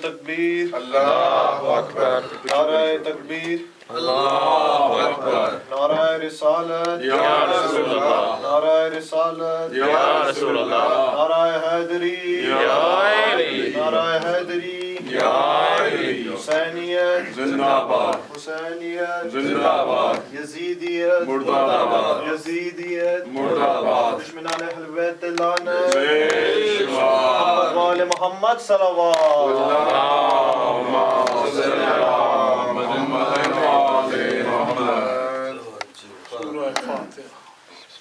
تکبیر اللہ اکبر نعرہ تکبیر اللہ اکبر نعرہ رسالت یا رسول اللہ نعرہ رسالت یا رسول اللہ نعرہ حیدری یا علی نعرہ حیدری یا علی حسینیت زندہ باد حسینیت زندہ باد یزیدیت مردہ باد یزیدیت مردہ باد دشمنان اہل بیت لعنت بے شمار وآل محمد صلوات اللہم صلی علی محمد وآل محمد سورہ فاتحہ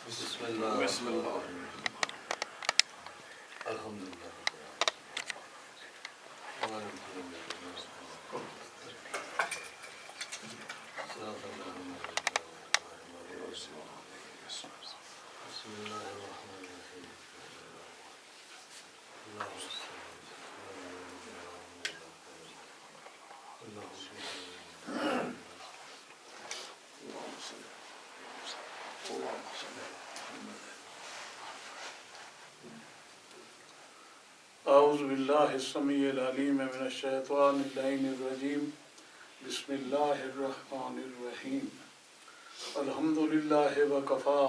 بسم اللہ بسم اللہ الحمدللہ اعوذ باللہ السمیع العلیم من الشیطان اللعین الرجیم بسم اللہ الرحمن الرحیم الحمدللہ وکفا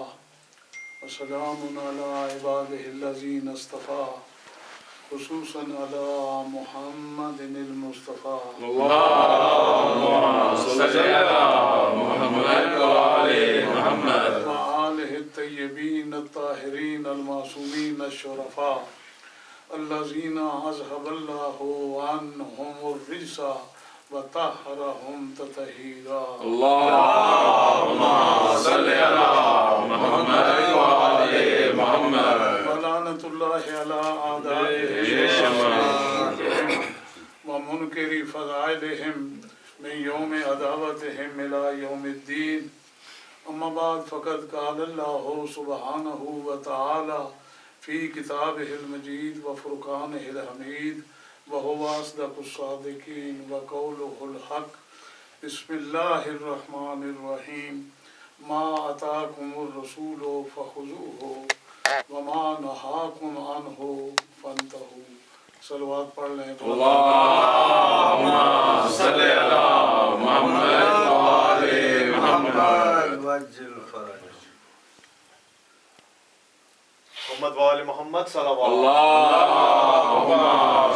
وسلام علی عبادہ الذین اصطفا خصوصا علی محمد المصطفیٰ اللہم صلی علی محمد وآل محمد وآلہ الطیبین الطاہرین المعصومین الشرفاء الذین اذهب اللہ عنہم الرجس وطہرہم تطہیرا اللہم صلی علی محمد وآل محمد ولعنۃ اللہ علی بے شمار ومنکری فضائلہم من یوم عداوتہم الی یوم الدین اما بعد فقد قال اللہ سبحانہ وتعالی فی کتابہ المجید وفرقانہ الحمید وہو اصدق الصادقین وقولہ الحق بسم اللہ الرحمن الرحیم ما اتاکم الرسول فخذوہ وما نہاکم عنہ فانتہوا صلوات پڑھ لیں اللہم صلی علی محمد وآل محمد وجل فرج محمد وآل محمد صلوات اللہم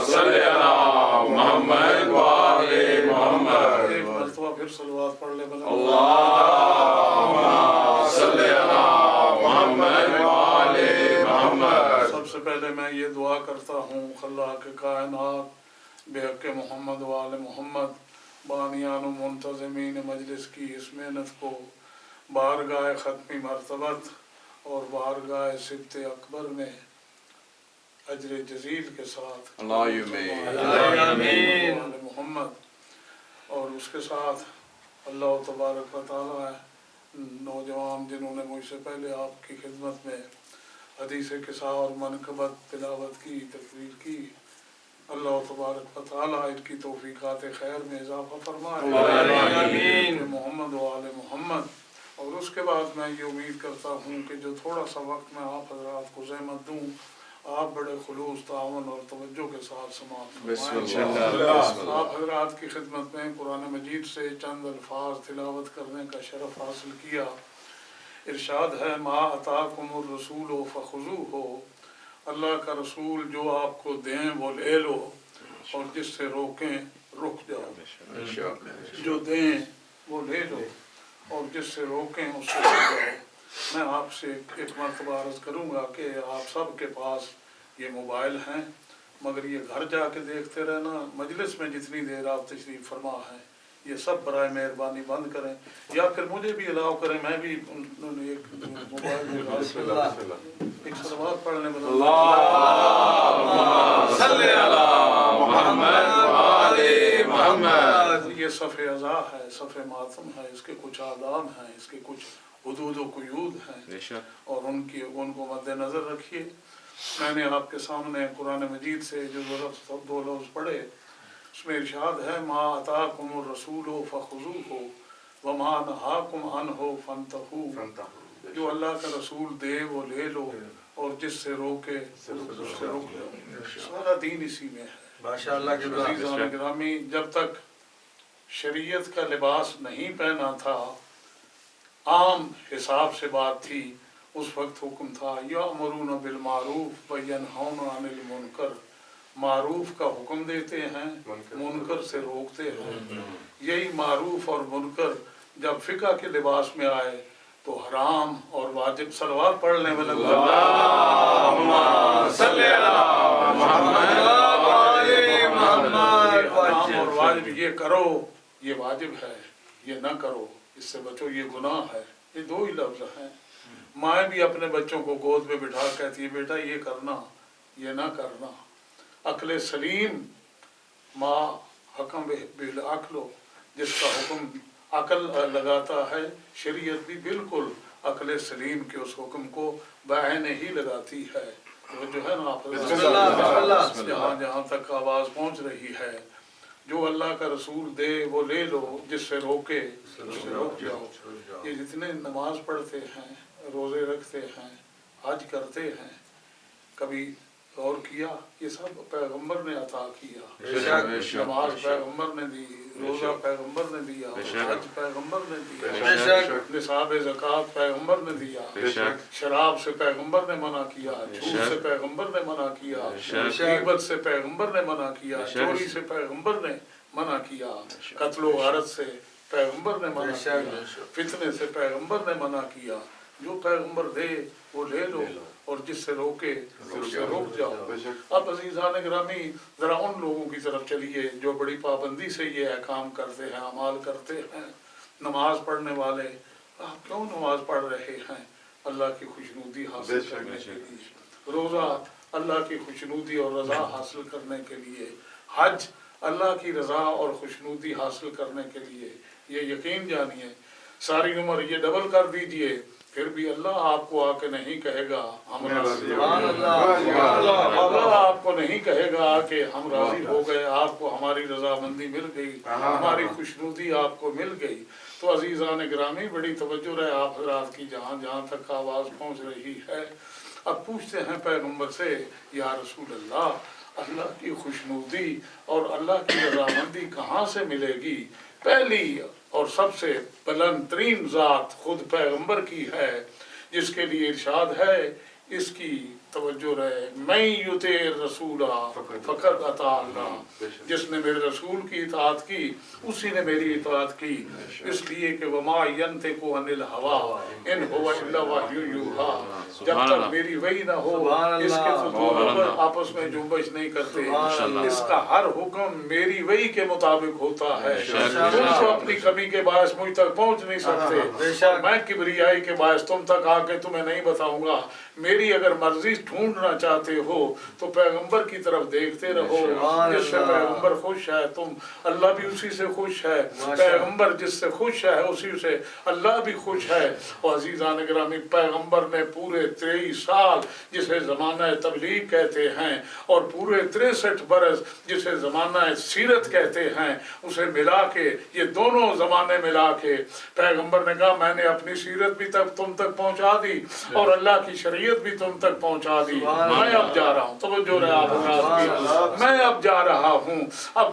صلی علی محمد وآل محمد ایک مرتبہ پھر صلوات پڑھ لیں بلند اللہم صلی علی محمد وآل محمد سب سے پہلے میں یہ دعا کرتا ہوں خلاق کائنات بے حق محمد وآل محمد بانیان و منتظمین مجلس کی اس محنت کو بارگاہ ختمی مرتبت اور بارگاہ سبت اکبر میں اجر جزیل کے ساتھ آمین وآل محمد اور اس کے ساتھ اللہ تبارک و تعالی نوجوان جنہوں نے مجھ سے پہلے آپ کی خدمت میں حدیث قصہ اور منقبت تلاوت کی تقریر کی اللہ تبارک و تعالی ان کی توفیقات خیر میں اضافہ فرمائے محمد و آل محمد اور اس کے بعد میں یہ امید کرتا ہوں کہ جو تھوڑا سا وقت میں آپ حضرات کو زحمت دوں آپ بڑے خلوص تعاون اور توجہ کے ساتھ سماعت فرمائیں آپ حضرات کی خدمت میں قرآن مجید سے چند الفاظ تلاوت کرنے کا شرف حاصل کیا ارشاد ہے ما اتاکم الرسول فخذوہ اللہ کا رسول جو آپ کو دیں وہ لے لو اور جس سے روکیں رک جاؤ جو دیں وہ لے لو اور جس سے روکیں اس سے رک جاؤ میں آپ سے ایک مرتبہ عرض کروں گا کہ آپ سب کے پاس یہ موبائل ہیں مگر یہ گھر جا کے دیکھتے رہنا مجلس میں جتنی دیر آپ تشریف فرما ہیں یہ سب برائے مہربانی بند کریں یا پھر مجھے بھی الاؤ کریں میں بھی انہوں نے ایک موبائل میں ایک صلوات پڑھنے میں اللہم صلی علی محمد وآل محمد یہ صفحہ عزا ہے صفحہ ماتم ہے اس کے کچھ آداب ہیں اس کے کچھ حدود و قیود ہیں اور ان کو مد نظر رکھیے میں نے آپ کے سامنے قرآن مجید سے جو دو لفظ پڑھے اس میں ارشاد ہے ما اتاکم الرسول فخذوہ وما نہاکم عنہ فانتہوا جو اللہ کا رسول دے وہ لے لو اور جس سے روکے اس سے روک لو سارا دین اسی میں ہے माशाअल्लाह के बाद अज़ीज़ान गिरामी, जब तक शरीयत का लिबास नहीं पहना था, आम हिसाब से बात थी, उस वक्त हुक्म था यामुरून बिल मारूफ व यनहौना अनिल मुनकर, मारूफ का हुक्म देते हैं, मुनकर से रोकते हैं। यही मारूफ और मुनकर जब फिका के लिबास में आए तो हराम और वाजिब सलवात पढ़ने में लगा। हराम और वाजिब, ये करो ये वाजिब है, ये ना करो इससे बचो ये गुनाह है, ये दो ही लफ्ज हैं। माँ भी अपने बच्चों को गोद में बिठा कहती है बेटा ये करना ये ना करना। अक्ल सलीम माँ हकम बिल अक्लो, जिसका हुक्म अकल लगाता है, शरीयत भी बिल्कुल अक्ल सलीम के उस हुक्म को बहन ही लगाती है। तो जो है ना आप जहाँ जहाँ तक आवाज़ पहुँच रही है, जो अल्लाह का रसूल दे वो ले लो, जिससे रोके उससे रोक जाओ। ये जितने नमाज पढ़ते हैं, रोज़े रखते हैं, हज करते हैं, कभी गौर किया ये सब पैगंबर ने अता किया। नमाज पैगंबर ने दी, रोज़ा पैगंबर ने दिया, हज पैगंबर ने दिया, निसाब ज़कात पैगंबर ने दिया, शराब से पैगंबर ने मना किया, झूठ से पैगंबर ने मना किया, गीबत से पैगंबर ने मना किया, चोरी से पैगंबर ने मना किया, कत्ल व गारत से पैगंबर ने मना किया, फितने से पैगंबर ने मना किया। जो पैगंबर दे वो ले लो और जिससे रोके उससे रोक जाओ। अब अज़ीज़ान गिरामी, ज़रा उन लोगों की तरफ चलिए जो बड़ी पाबंदी से ये अहकाम करते हैं, अमाल करते हैं। नमाज पढ़ने वाले, आप क्यों नमाज पढ़ रहे हैं? अल्लाह की खुशनुदी हासिल करने के लिए। रोज़ा अल्लाह की खुशनुदी और रज़ा हासिल करने के लिए। हज अल्लाह की रज़ा और खुशनुदी हासिल करने के लिए। ये यकीन जानिए, सारी उम्र ये डबल कर दीजिए, फिर भी अल्लाह आपको आके नहीं कहेगा हम राज़ी हो गए। अल्लाह आपको नहीं कहेगा कि हम राज़ी हो गए, आपको हमारी रज़ामंदी मिल गई, हमारी खुशनुदी आपको मिल गई। तो अज़ीज़ान गिरामी, बड़ी तवज्जो रहे आप हज़रात की जहाँ जहाँ तक आवाज़ पहुँच रही है। अब पूछते हैं पैगम्बर से, या रसूल अल्लाह, अल्लाह की खुशनुदी और अल्लाह की रज़ामंदी कहाँ से मिलेगी? पहली और सबसे बुलंद तरीन ज़ात खुद पैगंबर की है, जिसके लिए इरशाद है, इसकी तवज्जो रहे, मैं युते रसूला फ़क़द अता अल्लाह, जिसने मेरे रसूल की इताअत की उसी ने मेरी इताअत की। इसलिए कि वमा यंतिकु अनिल हवा इन हुवा इल्ला वह्यु यूहा, जब तक मेरी वही ना हो इसके तो दो आपस में जुम्बश नहीं करते। इसका हर हुक्म मेरी वही के मुताबिक होता है। तुम तो अपनी कमी के बायस मुझ तक पहुँच नहीं सकते, और मैं किबरियाई के बायस तुम तक आके तुम्हें नहीं बताऊंगा। मेरी अगर मर्जी ढूंढना चाहते हो तो पैगंबर की तरफ देखते रहो, जिससे पैगंबर खुश है तुम अल्लाह भी उसी से खुश है, पैगंबर जिससे खुश है उसी से अल्लाह भी खुश है। और अज़ीज़ान गिरामी, पैगंबर ने पूरे 23 साल जिसे ज़माना तबलीग कहते हैं और पूरे 63 बरस जिसे ज़माना सीरत कहते हैं, उसे मिला के, ये दोनों ज़माने मिला के पैगंबर ने कहा मैंने अपनी सीरत भी तक तुम तक पहुँचा दी और अल्लाह की शरीयत भी तुम तक पहुँचा दी। मैं अब जा रहा हूँ, तो जो रहा मैं अब जा रहा हूँ। अब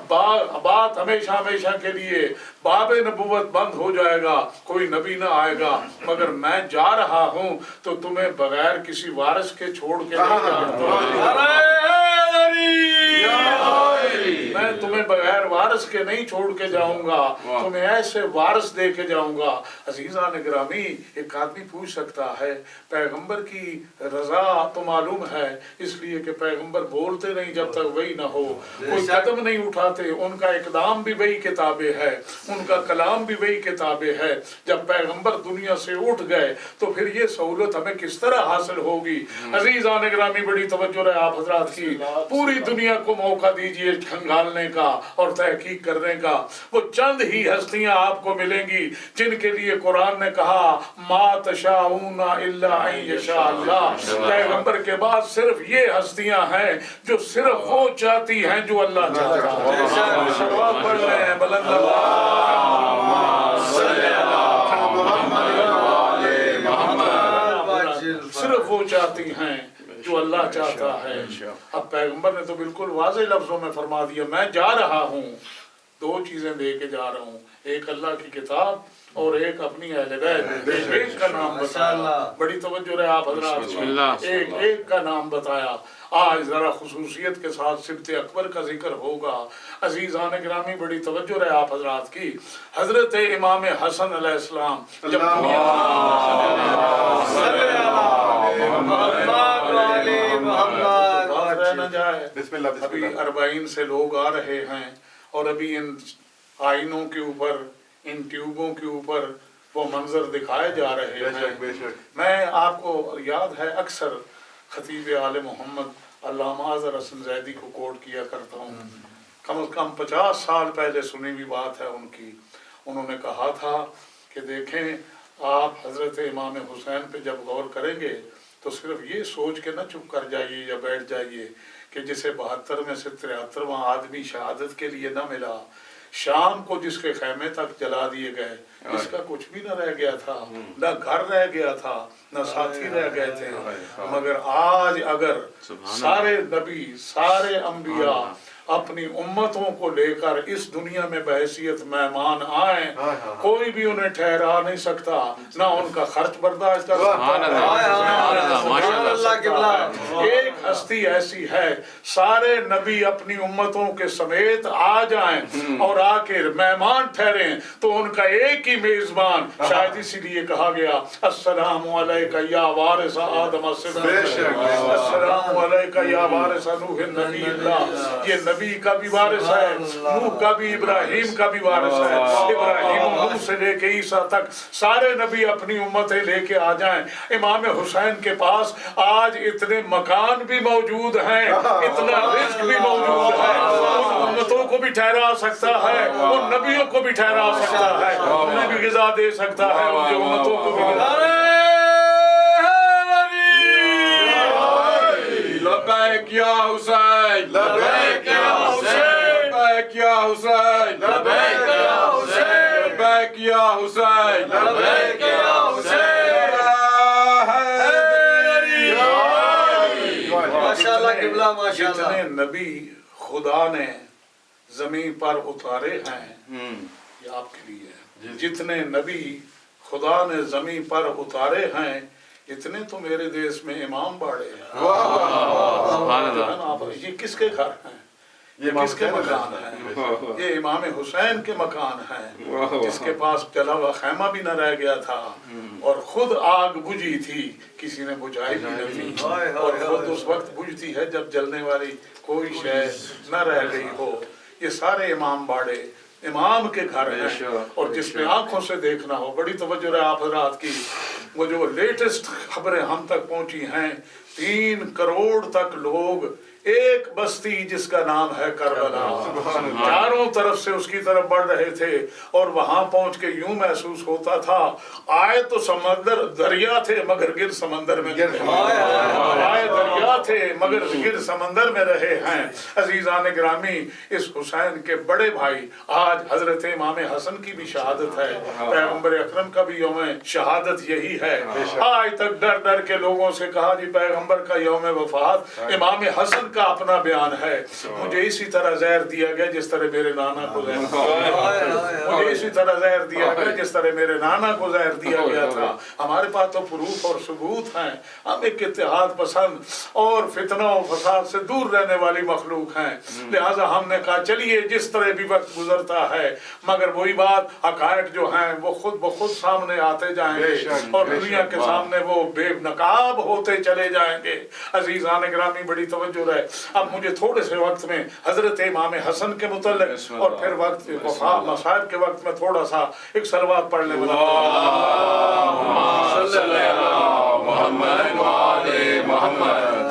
बात हमेशा हमेशा के लिए बाब नबुवत बंद हो जाएगा, कोई नबी ना आएगा, मगर मैं जा रहा हूँ तो तुम्हें बगैर किसी वारिस के छोड़ के नहीं जाता। मैं तुम्हें बगैर वारिस के नहीं छोड़ के जाऊंगा, तुम्हें ऐसे वारिस दे के जाऊंगा। अज़ीज़ान गिरामी, एक आदमी पूछ सकता है पैगंबर की रजा तो मालूम है, इसलिए कि पैगंबर बोलते नहीं जब तक वही ना हो, कोई कदम नहीं उठाते, उनका इकदाम भी वही किताबें है, उनका कलाम भी वही किताबें है। जब पैगंबर दुनिया से उठ गए तो फिर ये सहूलत हमें किस तरह हासिल होगी? अज़ीज़ान गिरामी, बड़ी तवज्जो है आप हज़रात की। पूरी दुनिया को मौका दीजिए खंगालने का और तहकीक करने का। वो चंद ही हस्तियां आपको मिलेंगी जिनके लिए कुरान ने कहा मा तशाऊना इल्ला अन यशा अल्लाह। पैगंबर के बाद सिर्फ ये हस्तियां हैं जो सिर्फ वो चाहती हैं जो अल्लाह चाहता है। शर्वात पढ़ रहे हैं बुलंद सिर्फ वो चाहती हैं जो جو اللہ چاہتا ہے. اب پیغمبر نے تو بالکل واضح لفظوں میں فرما دیا میں جا رہا ہوں, 2 چیزیں دے کے جا رہا ہوں, ایک اللہ کی کتاب اور ایک اپنی اہل بیت. ایک کا نام بتایا, بڑی توجہ رہے آپ حضرات کی, ایک کا نام بتایا. آج ذرا خصوصیت کے ساتھ سبت اکبر کا ذکر ہوگا. عزیزان گرامی بڑی توجہ رہے آپ حضرات کی. حضرت امام حسن علیہ السلام جب نہ جائے, ابھی 40 سے لوگ آ رہے ہیں اور ابھی ان آئینوں کے اوپر, ان ٹیوبوں کے اوپر وہ منظر دکھائے جا رہے ہیں. میں آپ کو یاد ہے اکثر خطیب آل محمد علامہ اظہر حسن زیدی کو کوٹ کیا کرتا ہوں. کم از کم 50 سال پہلے سنی ہوئی بات ہے ان کی. انہوں نے کہا تھا کہ دیکھیں آپ حضرت امام حسین پہ جب غور کریں گے تو صرف یہ سوچ کے نہ چپ کر جائیے یا بیٹھ جائیے کہ جسے 72 میں سے 73واں آدمی شہادت کے لیے نہ ملا, شام کو جس کے خیمے تک جلا دیے گئے, اس کا کچھ بھی نہ رہ گیا تھا, نہ گھر رہ گیا تھا, نہ ساتھی رہ گئے تھے. مگر آج اگر سارے نبی, سارے انبیاء اپنی امتوں کو لے کر اس دنیا میں بحیثیت مہمان آئیں, کوئی بھی انہیں ٹھہرا نہیں سکتا, نہ ان کا خرچ برداشت کر سکتا. ایک ہستی ایسی ہے, سارے نبی اپنی امتوں کے سمیت آ جائیں اور آ کے مہمان ٹھہریں تو ان کا ایک ہی میزبان. شاید اسی لیے کہا گیا السلام علیکہ یا وارث آدم السلام علیکہ یا وارث نوح نبی اللہ. یہ نبی کا بھی وارث ہے, نوح کا بھی, ابراہیم کا بھی وارث ہے. ابراہیم نوح سے لے کے عیسیٰ تک سارے نبی اپنی امتیں لے کے آ جائیں. امام حسین کے پاس آج اتنے مکان بھی موجود ہیں, اتنا رزق بھی موجود ہے, ان امتوں کو بھی ٹھہرا سکتا ہے, ان نبیوں کو بھی ٹھہرا سکتا ہے, انہیں بھی غذا دے سکتا ہے, ان کی امتوں کو بھی غذا. لبیک یا حسین, لبیک یا حسین, لبیک یا حسین, لبیک یا حسین, لبیک یا حسین, لبیک یا حسین. ماشاءاللہ قبلہ ماشاءاللہ. جتنے نبی خدا نے زمین پر اتارے ہیں, یہ آپ کے لیے ہے, جتنے نبی خدا نے زمین پر اتارے ہیں اتنے تو میرے دیش میں امام باڑے ہیں. یہ کس کے گھر ہیں, یہ کس کے مکان ہیں؟ یہ امام حسین کے مکان ہیں, جس کے پاس جلا ہوا خیمہ بھی نہ رہ گیا تھا اور خود آگ بجھی تھی, کسی نے بجھائی بھی نہ تھی, اور خود اس وقت بجھتی ہے جب جلنے والی کوئی شے نہ رہ گئی ہو. یہ سارے امام باڑے امام کے گھر ہیں, اور جس میں آنکھوں سے دیکھنا ہو. بڑی توجہ رہے آپ حضرات کی. وہ جو لیٹسٹ خبریں ہم تک پہنچی ہیں, 3 کروڑ تک لوگ ایک بستی جس کا نام ہے کربلا, چاروں طرف سے اس کی طرف بڑھ رہے تھے, اور وہاں پہنچ کے یوں محسوس ہوتا تھا آئے تو سمندر دریا تھے مگر گر سمندر میں آئے دریا تھے مگر گر سمندر میں رہے ہیں. عزیزان گرامی, اس حسین کے بڑے بھائی آج حضرت امام حسن کی بھی شہادت ہے, پیغمبر اکرم کا بھی یوم شہادت یہی ہے. آج تک ڈر ڈر کے لوگوں سے کہا جی پیغمبر کا یوم وفات, امام حسن کا اپنا بیان ہے, مجھے اسی طرح زہر دیا گیا جس طرح میرے نانا کو زہر مجھے اسی طرح زہر دیا گیا جس طرح میرے نانا کو زہر دیا گیا تھا. ہمارے پاس تو پروف اور ثبوت ہیں. ہم ایک اتحاد پسند اور فتنہ و فساد سے دور رہنے والی مخلوق ہیں, لہٰذا ہم نے کہا چلیے جس طرح بھی وقت گزرتا ہے مگر وہی بات, حقائق جو ہیں وہ خود بخود سامنے آتے جائیں گے اور دنیا کے سامنے وہ بے نقاب ہوتے چلے جائیں گے. عزیزان گرامی بڑی توجہ رہے. اب مجھے تھوڑے سے وقت میں حضرت امام حسن کے متعلق اور پھر وقت مصائب کے وقت میں تھوڑا سا ایک صلوات پڑھنے والا.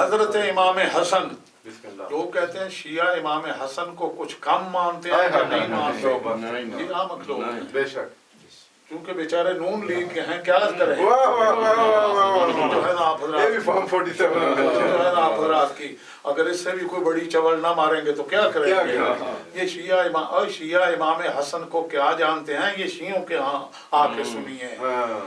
حضرت امام حسن, لوگ کہتے ہیں شیعہ امام حسن کو کچھ کم مانتے ہیں یا نہیں مانتے, یہ عام لوگ ہیں, بے شک, کیونکہ بیچارے نون لیگ کے ہیں, کیا کریں جو ہے نا آپ حضرات کی. अगर इससे भी कोई बड़ी चवल ना मारेंगे तो क्या करेंगे? ये शिया इमाम हसन को क्या जानते हैं? ये शियों के यहाँ आके सुनिए।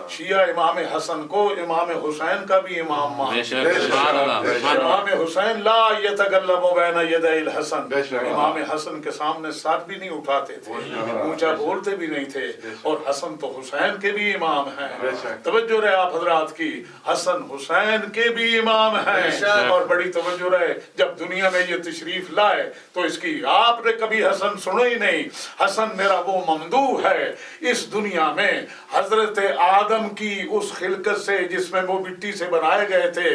शिया इमाम हसन को इमाम हुसैन का भी इमाम मानते हैं। इमाम हुसैन ला यतकल्लमु बैन यदैल हसन, इमाम हसन के सामने सर भी नहीं उठाते थे, ऊंचा बोलते भी नहीं थे। और हसन तो हुसैन के भी इमाम हैं। तवज्जो रहे आप हजरात की, हसन हुसैन के भी इमाम हैं। और बड़ी तवज्जो रहे, जब दुनिया में ये तशरीफ लाए तो इसकी आपने कभी हसन सुना ही नहीं। हसन मेरा वो ममदू है इस दुनिया में, हजरत आदम की उस खिलकत से जिसमें वो मिट्टी से बनाए गए थे,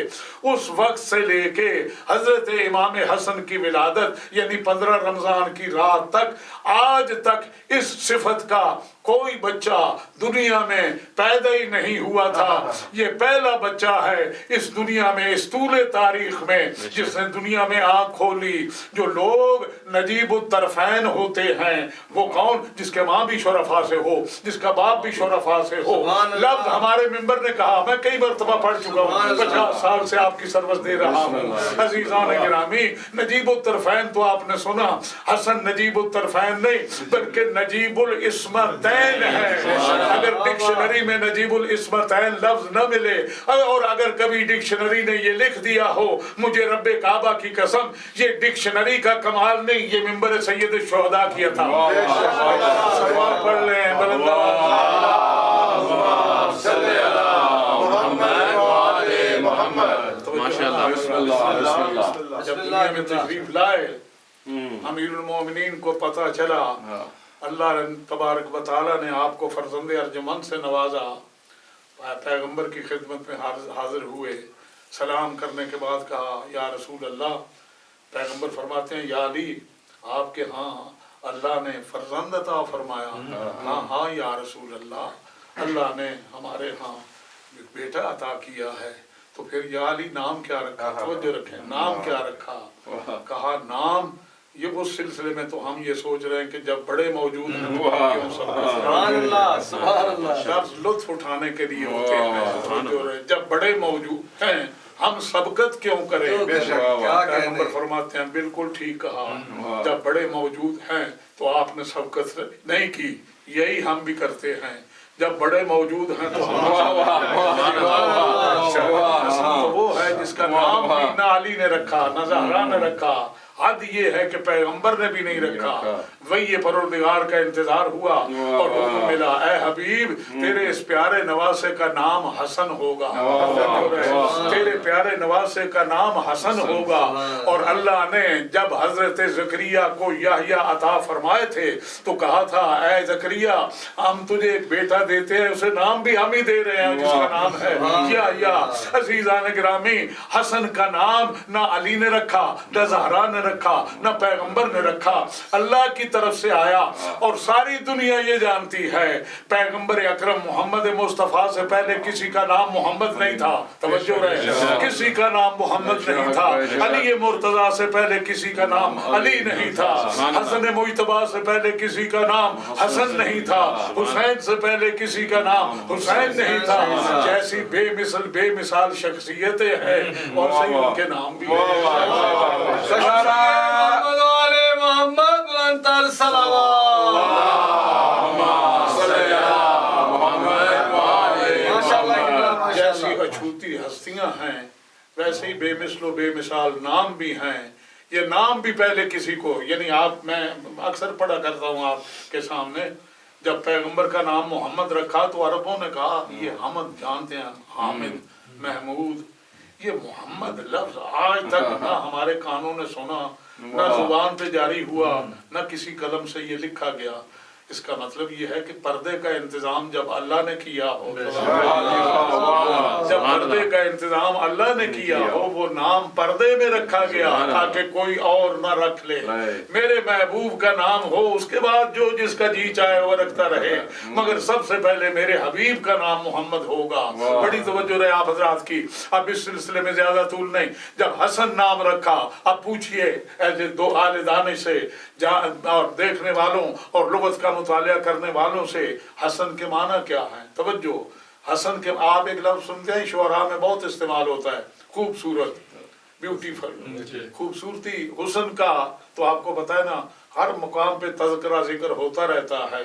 उस वक्त से लेके हजरत इमाम हसन की विलादत यानी 15 रमजान की रात तक, आज तक इस सिफत का कोई बच्चा दुनिया में पैदा ही नहीं हुआ था। ये पहला बच्चा है इस दुनिया में, इस तूले तारीख में, जिसने दुनिया में आंख खोली। जो लोग नजीबुत तरफैन होते हैं वो कौन? जिसके माँ भी शोरफा से हो, जिसका बाप भी शोरफा से हो। लफ्ज हमारे मिंबर ने कहा, मैं कई मरतबा पढ़ चुका हूँ, 50 साल से आपकी सर्विस दे रहा हूँ। अजीजान गिरामी, नजीबुत तरफैन तो आपने सुना, हसन नजीबुत तरफैन नहीं बल्कि नजीबुल इस्मतैन है। अगर डिक्शनरी में नजीबुल इस्मतैन लफ्ज न मिले और अगर कभी डिक्शनरी ने ये लिख दिया हो, मुझे रब्बे काबा की कसम, ये डिक्शनरी का कमाल नहीं, ये मिंबर सैयद शुहदा किया था। सवाल पढ़ लें, जब दुनिया में तशरीफ लाए, अमीरुल मोमिनीन को पता चला अल्लाह तबारक व तआला ने आपको फर्जंदे अर्जुमंद से नवाजा। पैगंबर की खिदमत में हाजिर हुए, सलाम करने के बाद कहा, या रसूल अल्लाह। पैगंबर फरमाते हैं, या अली, आपके हाँ अल्लाह ने फर्जंद अता फरमाया? हाँ हाँ या रसूल अल्लाह, अल्लाह ने हमारे हाँ एक बेटा अता किया है। तो फिर या अली नाम क्या रखा? तवज्जो रखें, नाम क्या रखा? कहा नाम, ये उस सिलसिले में तो हम ये सोच रहे हैं कि जब बड़े मौजूद हैं क्यों सब लुत्फ उठाने के लिए होते हैं। जब बड़े मौजूद हैं हम सबकत क्यों करें? पैगंबर फरमाते हैं, बिल्कुल ठीक कहा, जब बड़े मौजूद हैं तो आपने सबकत नहीं की, यही हम भी करते हैं। जब बड़े मौजूद हैं तो तो वो है जिसका नाम भी ना अली ने रखा, ना ज़हरा ने रखा। हद ये है कि पैगंबर ने भी नहीं रखा। वही ये परवरदिगार का इंतजार हुआ और हुक्म मिला, ए हबीब तेरे इस प्यारे नवासे का नाम हसन होगा। तेरे प्यारे नवासे का नाम हसन होगा। और अल्लाह ने जब हजरत ज़करिया को याह्या अता फरमाए थे तो कहा था, ए ज़करिया हम तुझे एक बेटा देते हैं, उसे नाम भी हम ही दे रहे हैं जिसका नाम है याह्या। अज़ीज़ान गिरामी, हसन का नाम ना अली ने रखा, ना ज़हरा ने रखा, ना पैगंबर ने रखा, अल्लाह की तरफ से आया। और सारी दुनिया ये जानती है पैगंबर अकरम मोहम्मद मुस्तफ़ा से पहले किसी का नाम मोहम्मद नहीं था। तवज्जो रहे, किसी का नाम मोहम्मद नहीं था। अली मुर्तज़ा से पहले किसी का नाम अली नहीं था। हसन मुज्तबा से पहले किसी का नाम हसन नहीं था। हुसैन से पहले किसी का नाम हुसैन नहीं था। जैसी बेमिसाल शख्सियतें हैं और सही उनके नाम भी जैसी अछूती हस्तियां हैं वैसे ही बेमिसलो बेमिसाल नाम भी हैं। ये नाम भी पहले किसी को, यानी आप, मैं अक्सर पढ़ा करता हूँ आपके सामने, जब पैगंबर का नाम मोहम्मद रखा तो अरबों ने कहा ये हमद जानते हैं, हामिद, महमूद। ये मोहम्मद लफ्ज आज तक ना हमारे कानों ने सुना, ना जुबान पे जारी हुआ, ना किसी कलम से ये लिखा गया। इसका मतलब ये है कि पर्दे का इंतजाम जब अल्लाह ने किया हो, जब पर्दे का इंतजाम अल्लाह ने किया हो, वो नाम पर्दे में रखा गया ताकि कोई और ना रख ले। मेरे महबूब का नाम हो, उसके बाद जो जिसका जी चाहे वो रखता रहे, मगर सबसे पहले मेरे हबीब का नाम मोहम्मद होगा। बड़ी तवज्जो रहे आप हजरात की। अब इस सिलसिले में ज्यादा तूल नहीं, जब हसन नाम रखा, अब पूछिए दो आले दाने से और देखने वालों और लुगत का मुतालिया करने वालों से, हसन के माना क्या है? तवज्जो, हसन के आप एक लफ्ज सुनते हैं, शुअरा में बहुत इस्तेमाल होता है, खूबसूरत। ब्यूटीफुल, खूबसूरती, हुस्न का तो आपको पता है ना, हर मुकाम पे तज़किरा जिक्र होता रहता है,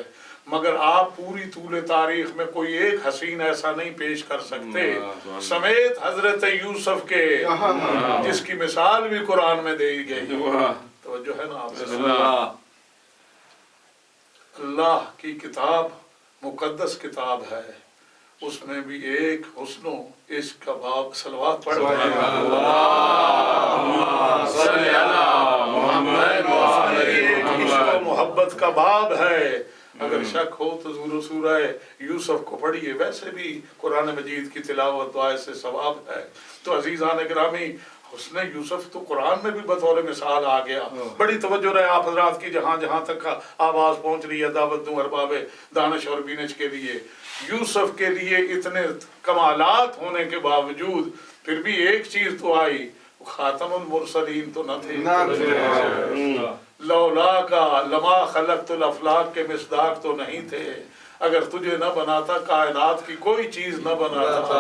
मगर आप पूरी तूले तारीख में कोई एक हसीन ऐसा नहीं पेश कर सकते समेत हजरत यूसुफ के, जिसकी मिसाल भी कुरान में दी गई। तो जो है ना, आप अल्लाह की किताब मुकद्दस किताब है, उसमें भी एक हुस्नो इश्क का बाब सलवात पढ़ रहे हैं, मोहब्बत का बाब है। अगर शक हो तो सूरह यूसुफ को पढ़िए, वैसे भी कुरान मजीद की तिलावत दुआ से सवाब है। तो अजीज़ान गिरामी, हुस्न यूसुफ तो कुरान में भी बतौर मिसाल आ गया। बड़ी तवज्जो रहे आप हजरात की, जहाँ जहाँ तक का आवाज़ पहुँच रही है दावत दूं अरबाब दानिश और बीनश के लिए। यूसुफ के लिए इतने कमालात होने के बावजूद फिर भी एक चीज़ तो आई, खातमुल मुरसलीन तो न थे, लौला का लमा खलक़तुल अफ़लाक के मिसदाक तो नहीं थे। अगर तुझे न बनाता कायनात की कोई चीज न बनाता,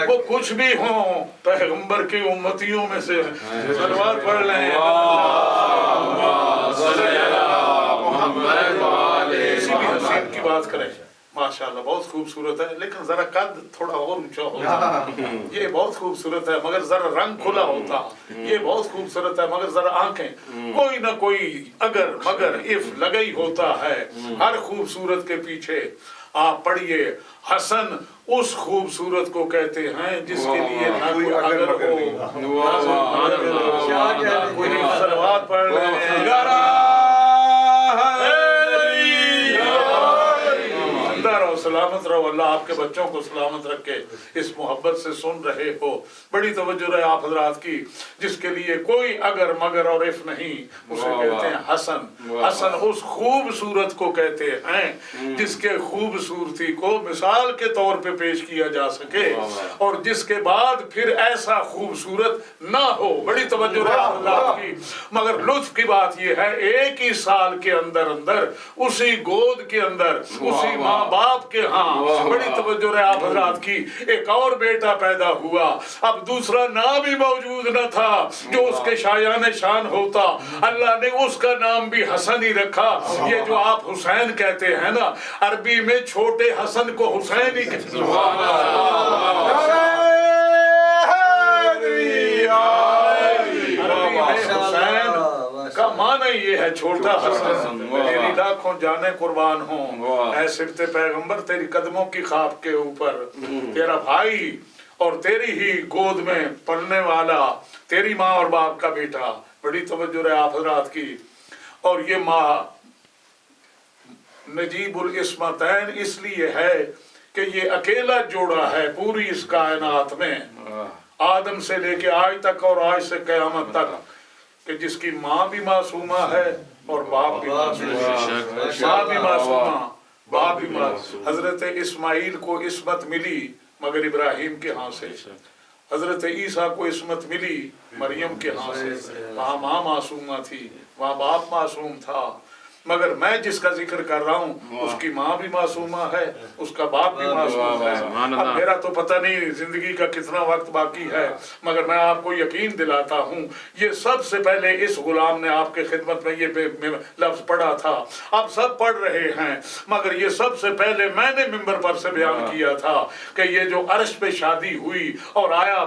वो कुछ भी हो पैगंबर की उम्मतियों में से सलवात पढ़ लें, किसी भी हसीन की बात करें, माशाल्लाह बहुत खूबसूरत है, लेकिन जरा कद थोड़ा और ऊंचा होता, ये बहुत खूबसूरत है, मगर जरा रंग खुला होता, ये बहुत खूबसूरत है, मगर जरा आंखें, कोई ना कोई अगर मगर इफ लगा ही होता है हर खूबसूरत के पीछे। आप पढ़िए, हसन उस खूबसूरत को कहते हैं जिसके लिए ना कोई अगर हो, कोई सलवात पढ़ रहे सलामत रहो, अल्लाह आपके बच्चों को सलामत रखे, इस मोहब्बत से सुन रहे हो। बड़ी तवज्जो रहे आप हजरात की, जिसके लिए कोई अगर मगर और इफ नहीं, उसे कहते हैं हसन। हसन उस खूबसूरत को कहते हैं जिसके खूबसूरती को मिसाल के तौर पे पेश किया जा सके, और जिसके बाद फिर ऐसा खूबसूरत ना हो। बड़ी तवज्जो रहे आप हजरात की, मगर लुत्फ की बात यह है, एक ही साल के अंदर अंदर उसी गोद के अंदर उसी माँ बाप के, हाँ बड़ी तवज्जो रहे आप हजरात की, एक और बेटा पैदा हुआ। अब दूसरा नाम भी मौजूद न था जो उसके शायान शान होता, अल्लाह ने उसका नाम भी हसन ही रखा। ये जो आप हुसैन कहते हैं ना, अरबी में छोटे हसन को हुसैन ही कहते हैं। का माना ये है छोटा हसन। तेरी लाखों जाने कुर्बान हो ऐ सिरते पैगंबर, तेरी कदमों की खाप के ऊपर तेरा भाई और तेरी ही गोद में पलने वाला तेरी माँ और बाप का बेटा। बड़ी तवज्जो रहे आप हजरात की। और ये माँ नजीबुल इस्मतैन इसलिए है कि ये अकेला जोड़ा है पूरी इस कायनात में, आदम से लेके आज तक और आज से क़यामत तक, कि जिसकी माँ भी मासूमा है और बाप भी मासूमा, माँ भी मासूमा बाप भी मासूमा। हजरत इस्माइल को इस्मत मिली मगर इब्राहिम के हाथ से, हजरत ईसा को इस्मत मिली मरियम के हाथ से। वहाँ माँ मासूमा थी, वहाँ बाप मासूम था, मगर मैं जिसका जिक्र कर रहा हूँ उसकी माँ भी मासूमा है, उसका बाप भी मासूम है। अब मेरा तो पता नहीं जिंदगी का कितना वक्त बाकी है, मगर मैं आपको यकीन दिलाता हूँ ये सबसे पहले इस गुलाम ने आपके खिदमत में ये लफ्ज पढ़ा था, अब सब पढ़ रहे हैं, मगर ये सबसे पहले मैंने मिंबर पर से बयान किया था कि ये जो अर्श पे शादी हुई और आया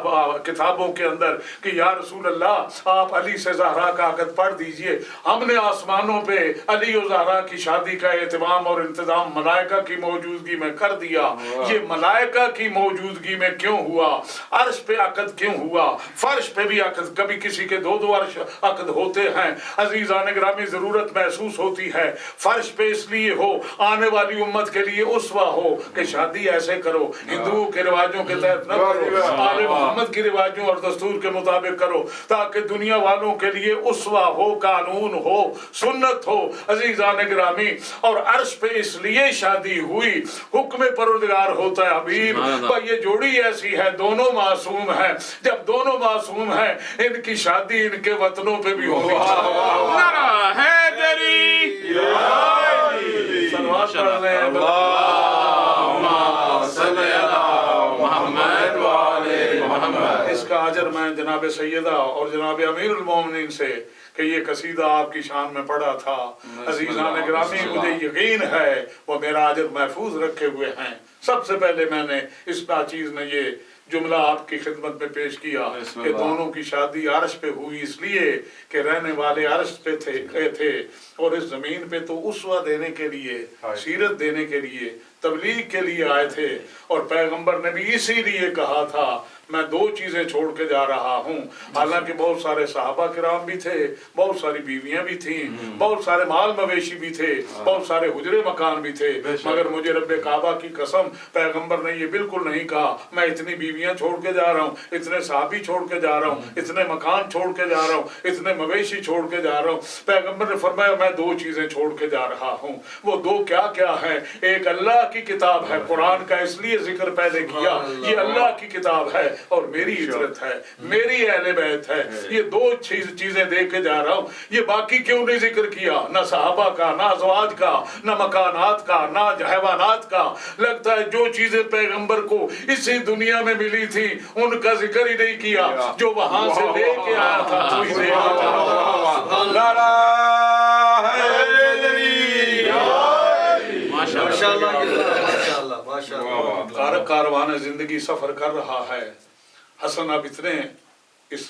किताबों के अंदर कि या रसूल अल्लाह आप अली से ज़हरा का अक़द पढ़ दीजिए। हमने आसमानों पे अली और ज़हरा की शादी का एहतमाम और इंतजाम मलाइका की मौजूदगी में कर दिया। ये मलाइका की मौजूदगी में क्यों हुआ, अर्श पे अक़द क्यों हुआ, फर्श पे भी अक़द, कभी किसी के दो दो अर्श अक़द होते हैं। अजीज़ान गिरामी ज़रूरत महसूस होती है फर्श पे इसलिए हो आने वाली उम्मत के लिए उसवा हो कि शादी ऐसे करो, हिंदुओं के रिवाजों के तहत न करो, आले मोहम्मद के रिवाजों और दस्तूर के मुताबिक करो, ताकि दुनिया वालों के लिए उसवा हो, कानून हो, सुन्नत हो। अजीज़ान गिरामी, और अर्श पे इसलिए शादी हुई, हुक्म परवरदिगार होता है हबीब। पर ये जोड़ी ऐसी है, दोनों मासूम है, जब दोनों मासूम है इनकी शादी इनके वतनों पे भी होगी। इसका अजर मैं जनाब सैयदा और जनाब अमीरुल मोमिनीन से कि ये कसीदा आपकी शान में पढ़ा था। अजीज़ान गिरामी, मुझे यकीन है वो मेरा अजर महफूज रखे हुए हैं। सबसे पहले मैंने इस नाचीज़ ने ये जुमला आपकी खिदमत में पेश किया कि दोनों की शादी अर्श पे हुई इसलिए कि रहने वाले अर्श पे थे और इस जमीन पे तो उसवा देने के लिए, सीरत देने के लिए, तबलीग के लिए आए थे। और पैगंबर ने भी इसीलिए कहा था मैं दो चीजें छोड़ के जा रहा हूँ। हालांकि बहुत सारे सहाबा किराम भी थे, बहुत सारी बीवियां भी थीं, बहुत सारे माल मवेशी भी थे, बहुत सारे हुजरे मकान भी थे, मगर मुझे रब्बे काबा की कसम पैगंबर ने ये बिल्कुल नहीं कहा मैं इतनी बीवियां छोड़ के जा रहा हूँ, इतने साहबी छोड़ के जा रहा हूँ, इतने मकान छोड़ के जा रहा हूँ, इतने मवेशी छोड़ के जा रहा हूँ। पैगंबर ने फरमाया मैं दो चीजें छोड़ के जा रहा हूँ। वो दो क्या क्या है? एक अल्लाह की किताब है, कुरान का इसलिए जिक्र पहले किया, ये अल्लाह की किताब है और मेरी इतरत है, मेरी अहले बैत है। ये दो चीजें दे के जा रहा हूँ। ये बाकी क्यों नहीं जिक्र किया? ना सहाबा का, ना अज़वाज का, ना मकानात का, ना हैवानात का। लगता है जो चीजें पैगंबर को इसी दुनिया में मिली थी उनका जिक्र ही नहीं किया, जो वहां से लेके आया था कोई कारवान जिंदगी सफर कर रहा है। हसन अब इतने इस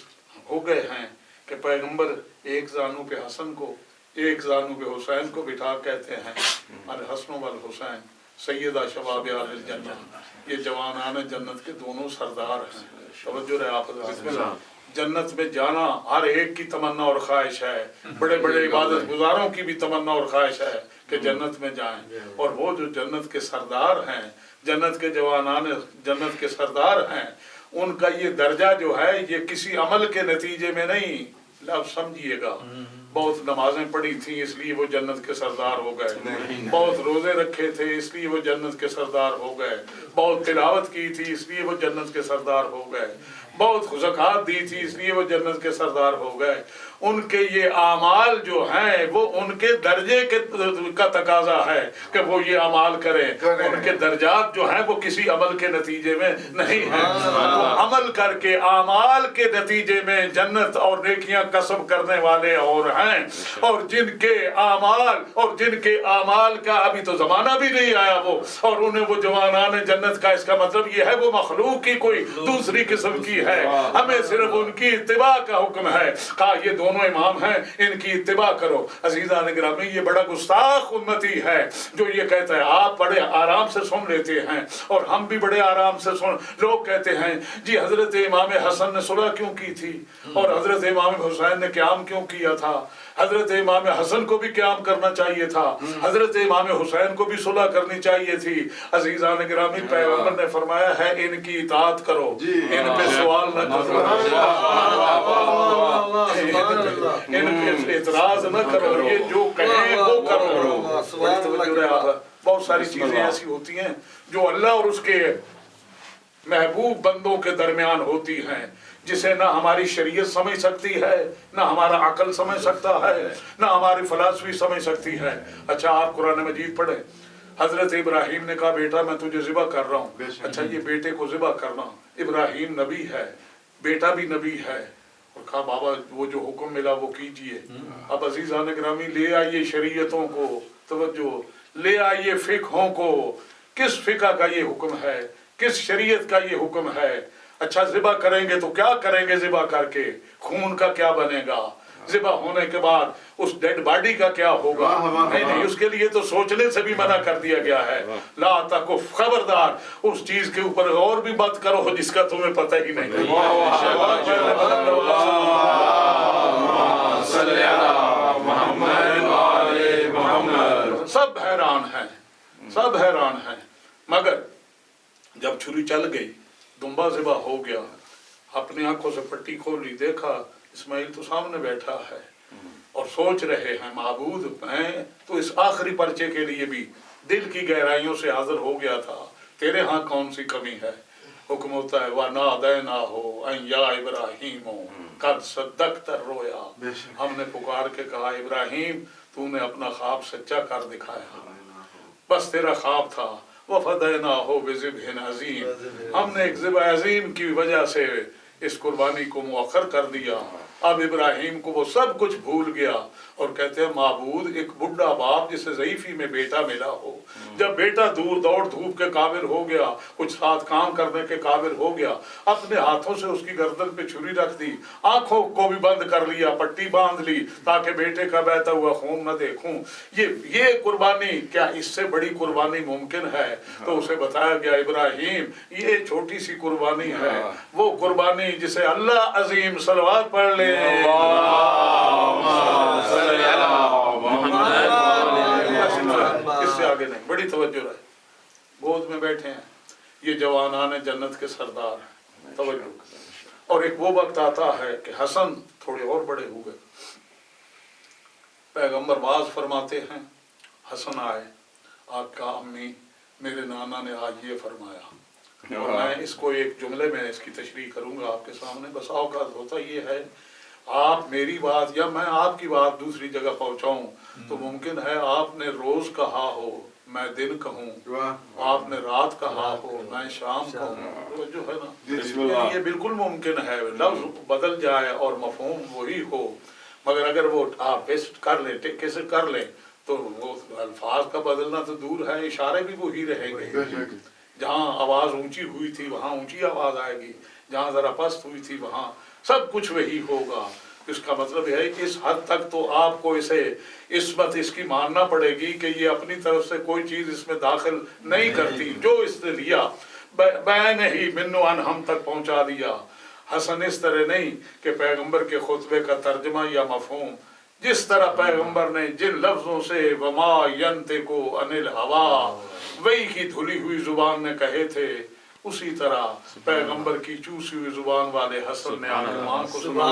हो गए हैं कि पैगंबर एक जानू पे हसन को, एक जानू पे हुसैन को बिठा कहते हैं अल हसन वल हुसैन सैयदा शबाब अहल जन्नत। ये जवानान जन्नत के दोनों सरदार हैं। तवज्जो रहे आप, जन्नत में जाना हर एक की तमन्ना और ख्वाहिश है। बड़े बड़े इबादत गुजारों की भी तमन्ना और ख्वाहिश है कि जन्नत में जाएं। और वो जो जन्नत के सरदार हैं, जन्नत के जवानान जन्नत के सरदार हैं, उनका ये दर्जा जो है ये किसी अमल के नतीजे में नहीं। अब समझिएगा, बहुत नमाजें पढ़ी थी इसलिए वो जन्नत के सरदार हो गए, बहुत रोजे रखे थे इसलिए वो जन्नत के सरदार हो गए, बहुत तिलावत की थी इसलिए वो जन्नत के सरदार हो गए, बहुत ज़कात दी थी इसलिए वो जन्नत के सरदार हो गए। उनके ये आमाल जो हैं वो उनके दर्जे का तकाजा है कि वो ये अमाल करें। उनके दर्जात जो हैं वो किसी अमल के नतीजे में नहीं है। तो अमल करके आमाल के नतीजे में जन्नत और नेकियां कसब करने वाले और हैं, और जिनके आमाल का अभी तो जमाना भी नहीं आया वो, और उन्हें वो जवानान जन्नत का, इसका मतलब ये है वो मखलूक की कोई दूसरी किस्म की है। हमें सिर्फ उनकी इत्तिबा का हुक्म है। कहा ये दोनों इमाम हैं, इनकी इत्तिबा करो। अजीज़ान गिरामी, ये बड़ा गुस्ताख उम्मती है जो ये कहता है। आप बड़े आराम से सुन लेते हैं और हम भी बड़े आराम से सुन। लोग कहते हैं जी हजरत इमाम हसन ने सुलह क्यों की थी और हजरत इमाम हुसैन ने क़याम क्यों किया था? हजरत इमाम हसन को भी क़याम करना चाहिए था, हजरत इमाम हुसैन को भी सुलह करनी चाहिए थी। अजीज़ान गिरामी, पैगंबर ने फरमाया है इनकी इताअत करो, इन पे सवाल न करो, इन पे इतराज न करो, ये जो कहें वो करो। बहुत सारी चीजें ऐसी होती हैं जो अल्लाह और उसके महबूब बंदों के दरमियान होती हैं, जिसे ना हमारी शरीयत समझ सकती है, ना हमारा अकल समझ सकता है, ना हमारी फलसफी समझ सकती है। अच्छा, आप कुरान मजीद पढ़े, हजरत इब्राहिम ने कहा बेटा मैं तुझे ज़िबा कर रहा हूँ। अच्छा, ये बेटे को ज़िबा करना, इब्राहिम नबी है, बेटा भी नबी है, और कहा बाबा वो जो हुक्म मिला वो कीजिए। अब अजीज़ान गिरामी, ले आइए शरीयतों को, तवज्जो, ले आइए फ़िक़हों को। किस फ़िक़ह का ये हुक्म है, किस शरीयत का ये हुक्म है? अच्छा, ज़िबा करेंगे तो क्या करेंगे? ज़िबा करके खून का क्या बनेगा? ज़िबा होने के बाद उस डेड बॉडी का क्या होगा? नहीं, उसके लिए तो सोचने से भी मना कर दिया गया है। ला तको, खबरदार उस चीज के ऊपर और भी बात करो जिसका तुम्हें पता ही नहीं। सब हैरान हैं, सब हैरान हैं। मगर जब छुरी चल गई, दुम्बा ज़िबा हो गया, अपनी आंखों से पट्टी खोली, देखा इस्माइल तो सामने बैठा है और सोच रहे हैं माबूद हैं तो इस आखिरी पर्चे के लिए भी दिल की गहराइयों से हाजिर हो गया था, तेरे हाँ कौन सी कमी है? हुक्म होता है वा नादैना हो या इब्राहिम हो कद सद्दक़्ता रोया। हमने पुकार के कहा इब्राहिम तूने अपना ख्वाब सच्चा कर दिखाया, बस तेरा ख्वाब था। वफ़दैना हो बिज़िब्हिन अज़ीम, हमने एक ज़िब अज़ीम की वजह से इस कुर्बानी को मुअख्खर कर दिया। अब इब्राहिम को वो सब कुछ भूल गया और कहते हैं माबूद, एक बुढ़ा बाप जिसे ज़ईफ़ी में बेटा मिला हो, जब बेटा दूर दौड़ धूप के काबिल हो गया, कुछ साथ काम करने के काबिल हो गया, अपने हाथों से उसकी गर्दन पे छुरी रख दी, आंखों को भी बंद कर लिया, पट्टी बांध ली ताकि बेटे का बहता हुआ खून न देखूं। ये कुर्बानी, क्या इससे बड़ी कुर्बानी मुमकिन है? तो उसे बताया गया इब्राहिम, ये छोटी सी कुर्बानी है, वो कुर्बानी जिसे अल्लाह अजीम सलवात पढ़ ले। इससे आगे नहीं, बड़ी तवज्जो रहे। गोद में बैठे हैं ये जवानान जन्नत के सरदार हैं, तवज्जो। और एक वो वक्त आता है कि हसन थोड़े और बड़े हुए, पैगंबर बाज फरमाते हैं, हसन आए, आका अम्मी मेरे नाना ने आज ये फरमाया, और मैं इसको एक जुमले में इसकी तशरीह करूंगा आपके सामने। बस औकात होता ये है, आप मेरी बात या मैं आपकी बात दूसरी जगह पहुंचाऊं तो मुमकिन है आपने रोज कहा हो मैं दिन कहूँ, आपने रात कहा हो मैं शाम कहूँ, तो जो है ना ये बिल्कुल मुमकिन है, लफ्ज बदल जाए और मफहूम वही हो। मगर अगर वो आप पेस्ट कर ले, कैसे कर ले, तो वो अल्फाज का बदलना तो दूर है, इशारे भी वही रहेंगे। जहाँ आवाज ऊंची हुई थी वहाँ ऊंची आवाज आएगी, जहाँ जरा पस्त हुई थी वहाँ सब कुछ वही होगा। इसका मतलब है कि इस हद तक तो आपको इसे इस्मत इसकी मानना पड़ेगी कि ये अपनी तरफ से कोई चीज इसमें दाखिल नहीं करती, जो इसने लिया बैन ही मिन्नुअन हम तक पहुंचा दिया। हसन इस तरह नहीं कि पैगंबर के खुतबे का तर्जमा या मफहूम, जिस तरह पैगंबर ने जिन लफ्जों से वमा यंतिकु अनिल हवा वही की धुली हुई जुबान ने कहे थे, उसी तरह पैगंबर की चूसी हुई जुबान वाले हसन ने आगे माँ को माँ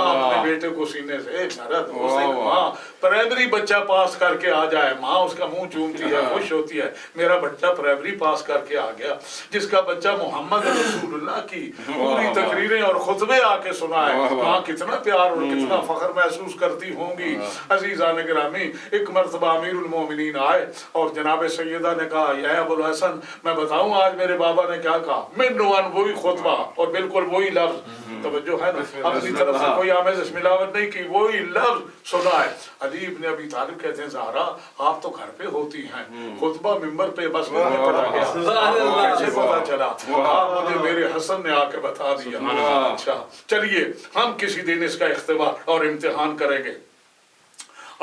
अपने बेटे को सीने से माँ प्राइमरी बच्चा पास करके आ जाए, माँ उसका मुंह चूमती है, खुश होती है, मेरा बच्चा प्राइमरी पास करके आ गया। जिसका बच्चा मोहम्मद रसूलुल्लाह की पूरी तकरीरें और खुतबे आके सुनाए, माँ कितना प्यार और कितना फख्र महसूस करती होंगी। अजीज़ान गिरामी, एक मर्तबा अमीरुल मोमिनीन आए और जनाब सैयदा ने कहा, या अबुल हसन मैं बताऊं आज मेरे बाबा ने क्या कहा? मिन्नुअन वही खुतबा और बिल्कुल वही लफ्ज, तवज्जो है ना, अपनी तरफ से कोई आमेज़ मिलावट नहीं की, वही लफ्ज सुना है। अली इब्न अबी तालिब कहते हैं, ज़हरा आप तो घर पे होती हैं, खुतबा मिंबर पे बस में पढ़ा गया, कैसे पता चला? मुझे मेरे हसन ने आके बता दिया। अच्छा चलिए हम किसी दिन इसका इख्तिबार और इम्तिहान करेंगे।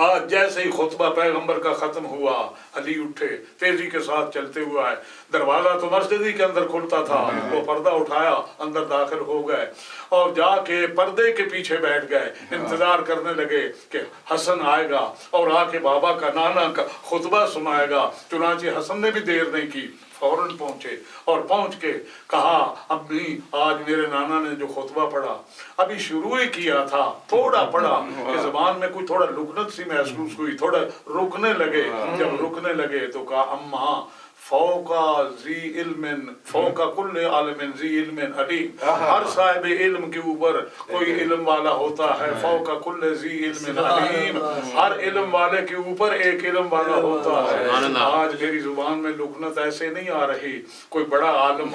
आज जैसे ही खुतबा पैगंबर का खत्म हुआ, अली उठे, तेजी के साथ चलते हुए आए, दरवाजा तो मस्जिद ही के अंदर खुलता था, वो पर्दा उठाया, अंदर दाखिल हो गए और जाके पर्दे के पीछे बैठ गए, इंतजार करने लगे कि हसन आएगा और आके बाबा का नाना का खुतबा सुनाएगा। चुनांचे हसन ने भी देर नहीं की, फौरन पहुंचे और पहुंच के कहा, अम्मी आज मेरे नाना ने जो खुतबा पढ़ा, अभी शुरू ही किया था, थोड़ा पढ़ा कि ज़बान में कोई थोड़ा लुकनत सी महसूस हुई, थोड़ा रुकने लगे। जब रुकने लगे तो कहा, अम्मा फौका जी इल्मिन फौका कुल्ले आलिमिन जी इल्मिन अलीम, हर साहिब इल्म के ऊपर कोई इल्म वाला होता है, फौका कुल्ले जी इल्मिन अलीम, हर इल्म वाले के ऊपर एक इल्म वाला होता है। आज मेरी जुबान में लुकनत ऐसे नहीं आ रही, कोई बड़ा आलम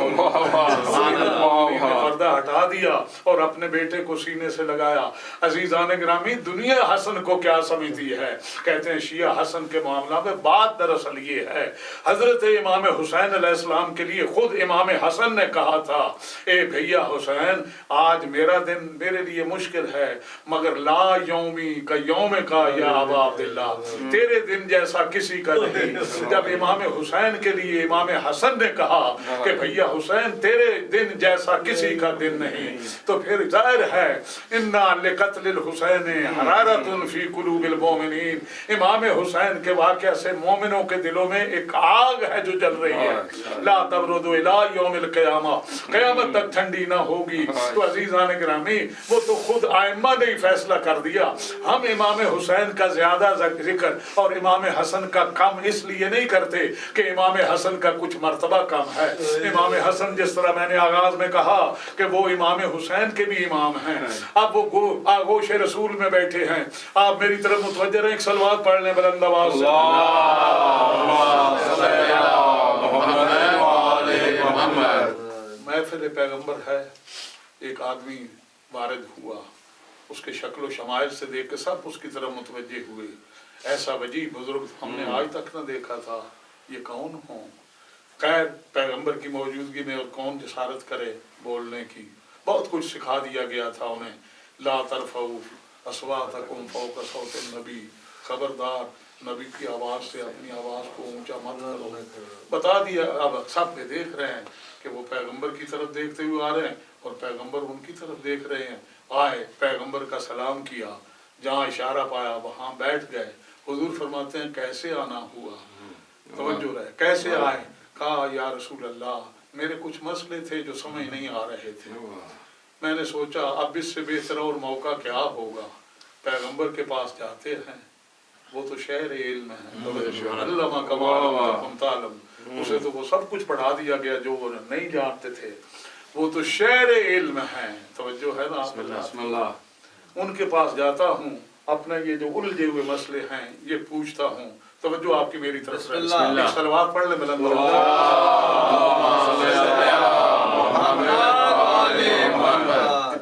पर्दा हटा दिया और अपने बेटे को सीने से लगाया। अजीज़ान गिरामी, दुनिया हसन को क्या समझती है? कहते हैं शिया हसन के मामला में बात दरअसल ये है, हजरत इमाम हुसैन अलैहिस्सलाम के लिए खुद इमाम हसन ने कहा था, ए भैया हुसैन आज मेरा दिन मेरे लिए मुश्किल है, मगर ला यौमी का यौम का या अबा अब्दुल्ला, तेरे दिन जैसा किसी का नहीं। जब इमाम हुसैन के लिए इमाम हसन ने कहा कि भैया हुसैन तेरे दिन जैसा किसी का दिन नहीं, तो फिर जाहिर है इन्ना लिकत्लिल हुसैन हरारतुन फी कुलूबिल मोमिनीन, इमाम हुसैन के वाक़या से मोमिनों के दिलों में एक आग है जो जल रही है। ला तबरुदु इला यौमिल क़यामा, क़यामत तक ठंडी ना होगी। तो अजीज़ान गिरामी, वो तो खुद आइम्मा ने ही फैसला कर दिया। हम इमाम हुसैन का ज्यादा जिक्र और इमाम हसन का कम इसलिए नहीं करते कि इमाम हसन का कुछ मर्तबा कम है। इमाम हसन जिस तरह मैंने आगाज में कहा कि वो इमाम हुसैन के भी इमाम हैं, अब वो आगोश रसूल में बैठे हैं। आप मेरी तरफ मुतवज्जह रहें, एक सलवात पढ़ लें बुलंद आवाज से। महफिल पैगंबर है, ایک آدمی وارد ہوا، اس کے شکل و شمائل سے دیکھ کے سب اس کی طرف متوجہ ہوئے، ایسا وجیح بزرگ ہم نے آج تک نہ دیکھا تھا، یہ کون ہوں؟ خیر پیغمبر کی موجودگی میں اور کون جسارت کرے بولنے کی، بہت کچھ سکھا دیا گیا تھا انہیں، لا ترفعوا اصواتکم فوق صوت النبی، خبردار نبی کی آواز سے اپنی آواز کو اونچا مت کرو، بتا دیا۔ اب سب میں دیکھ رہے ہیں کہ وہ پیغمبر کی طرف دیکھتے ہوئے آ رہے ہیں اور پیغمبر ان کی طرف دیکھ رہے ہیں، آئے پیغمبر کا سلام کیا، جہاں اشارہ پایا وہاں بیٹھ گئے۔ حضور فرماتے ہیں کیسے آنا ہوا، توجہ رہے، کیسے آئے؟ کہا یا رسول اللہ میرے کچھ مسئلے تھے جو سمجھ نہیں آ رہے تھے، میں نے سوچا اب اس سے بہتر اور موقع کیا ہوگا، پیغمبر کے پاس جاتے ہیں، وہ تو شہر علم ہے، علامہ کما لم تعلم، اسے تو وہ سب کچھ پڑھا دیا گیا جو وہ نہیں جانتے تھے، وہ تو شہر علم ہے، توجہ ہے نا بسم اللہ۔ ان کے پاس جاتا ہوں، اپنے یہ جو الجھے ہوئے مسئلے ہیں یہ پوچھتا ہوں، توجہ آپ کی میری طرف سے، صلوات پڑھ لیں بلند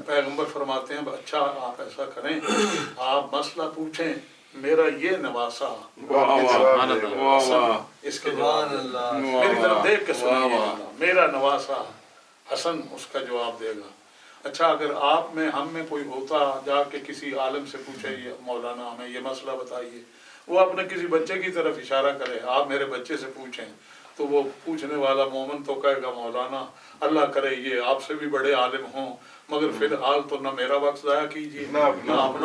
پیغمبر فرماتے ہیں اچھا آپ ایسا کریں، آپ مسئلہ پوچھیں، میرا یہ نواسا اس کے جواب میری طرف دیکھ کے سنیے، میرا نواسا حسن اس کا جواب دے گا۔ اچھا اگر آپ میں ہم میں کوئی ہوتا جا کے کسی عالم سے پوچھے یہ مولانا ہمیں یہ مسئلہ بتائیے، وہ اپنے کسی بچے کی طرف اشارہ کرے، آپ میرے بچے سے پوچھیں، تو وہ پوچھنے والا مومن تو کہے گا مولانا اللہ کرے یہ آپ سے بھی بڑے عالم ہوں، مگر فی الحال تو نہ میرا وقت ضائع کیجیے نہ اپنا وقت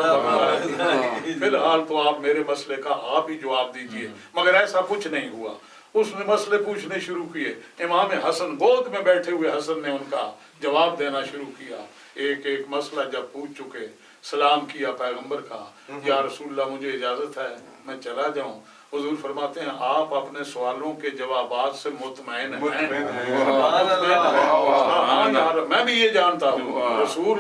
ضائع کیجیے، فی الحال تو آپ میرے مسئلے کا آپ ہی جواب دیجیے۔ مگر ایسا کچھ نہیں ہوا، اس نے مسئلے پوچھنے شروع کیے، امام حسن گود میں بیٹھے ہوئے حسن نے ان کا جواب دینا شروع کیا، ایک ایک مسئلہ جب پوچھ چکے، سلام کیا پیغمبر کا، یا رسول اللہ مجھے اجازت ہے میں چلا جاؤں؟ حضور فرماتے ہیں آپ اپنے سوالوں کے جوابات سے مطمئن ہیں؟ میں بھی یہ جانتا ہوں رسول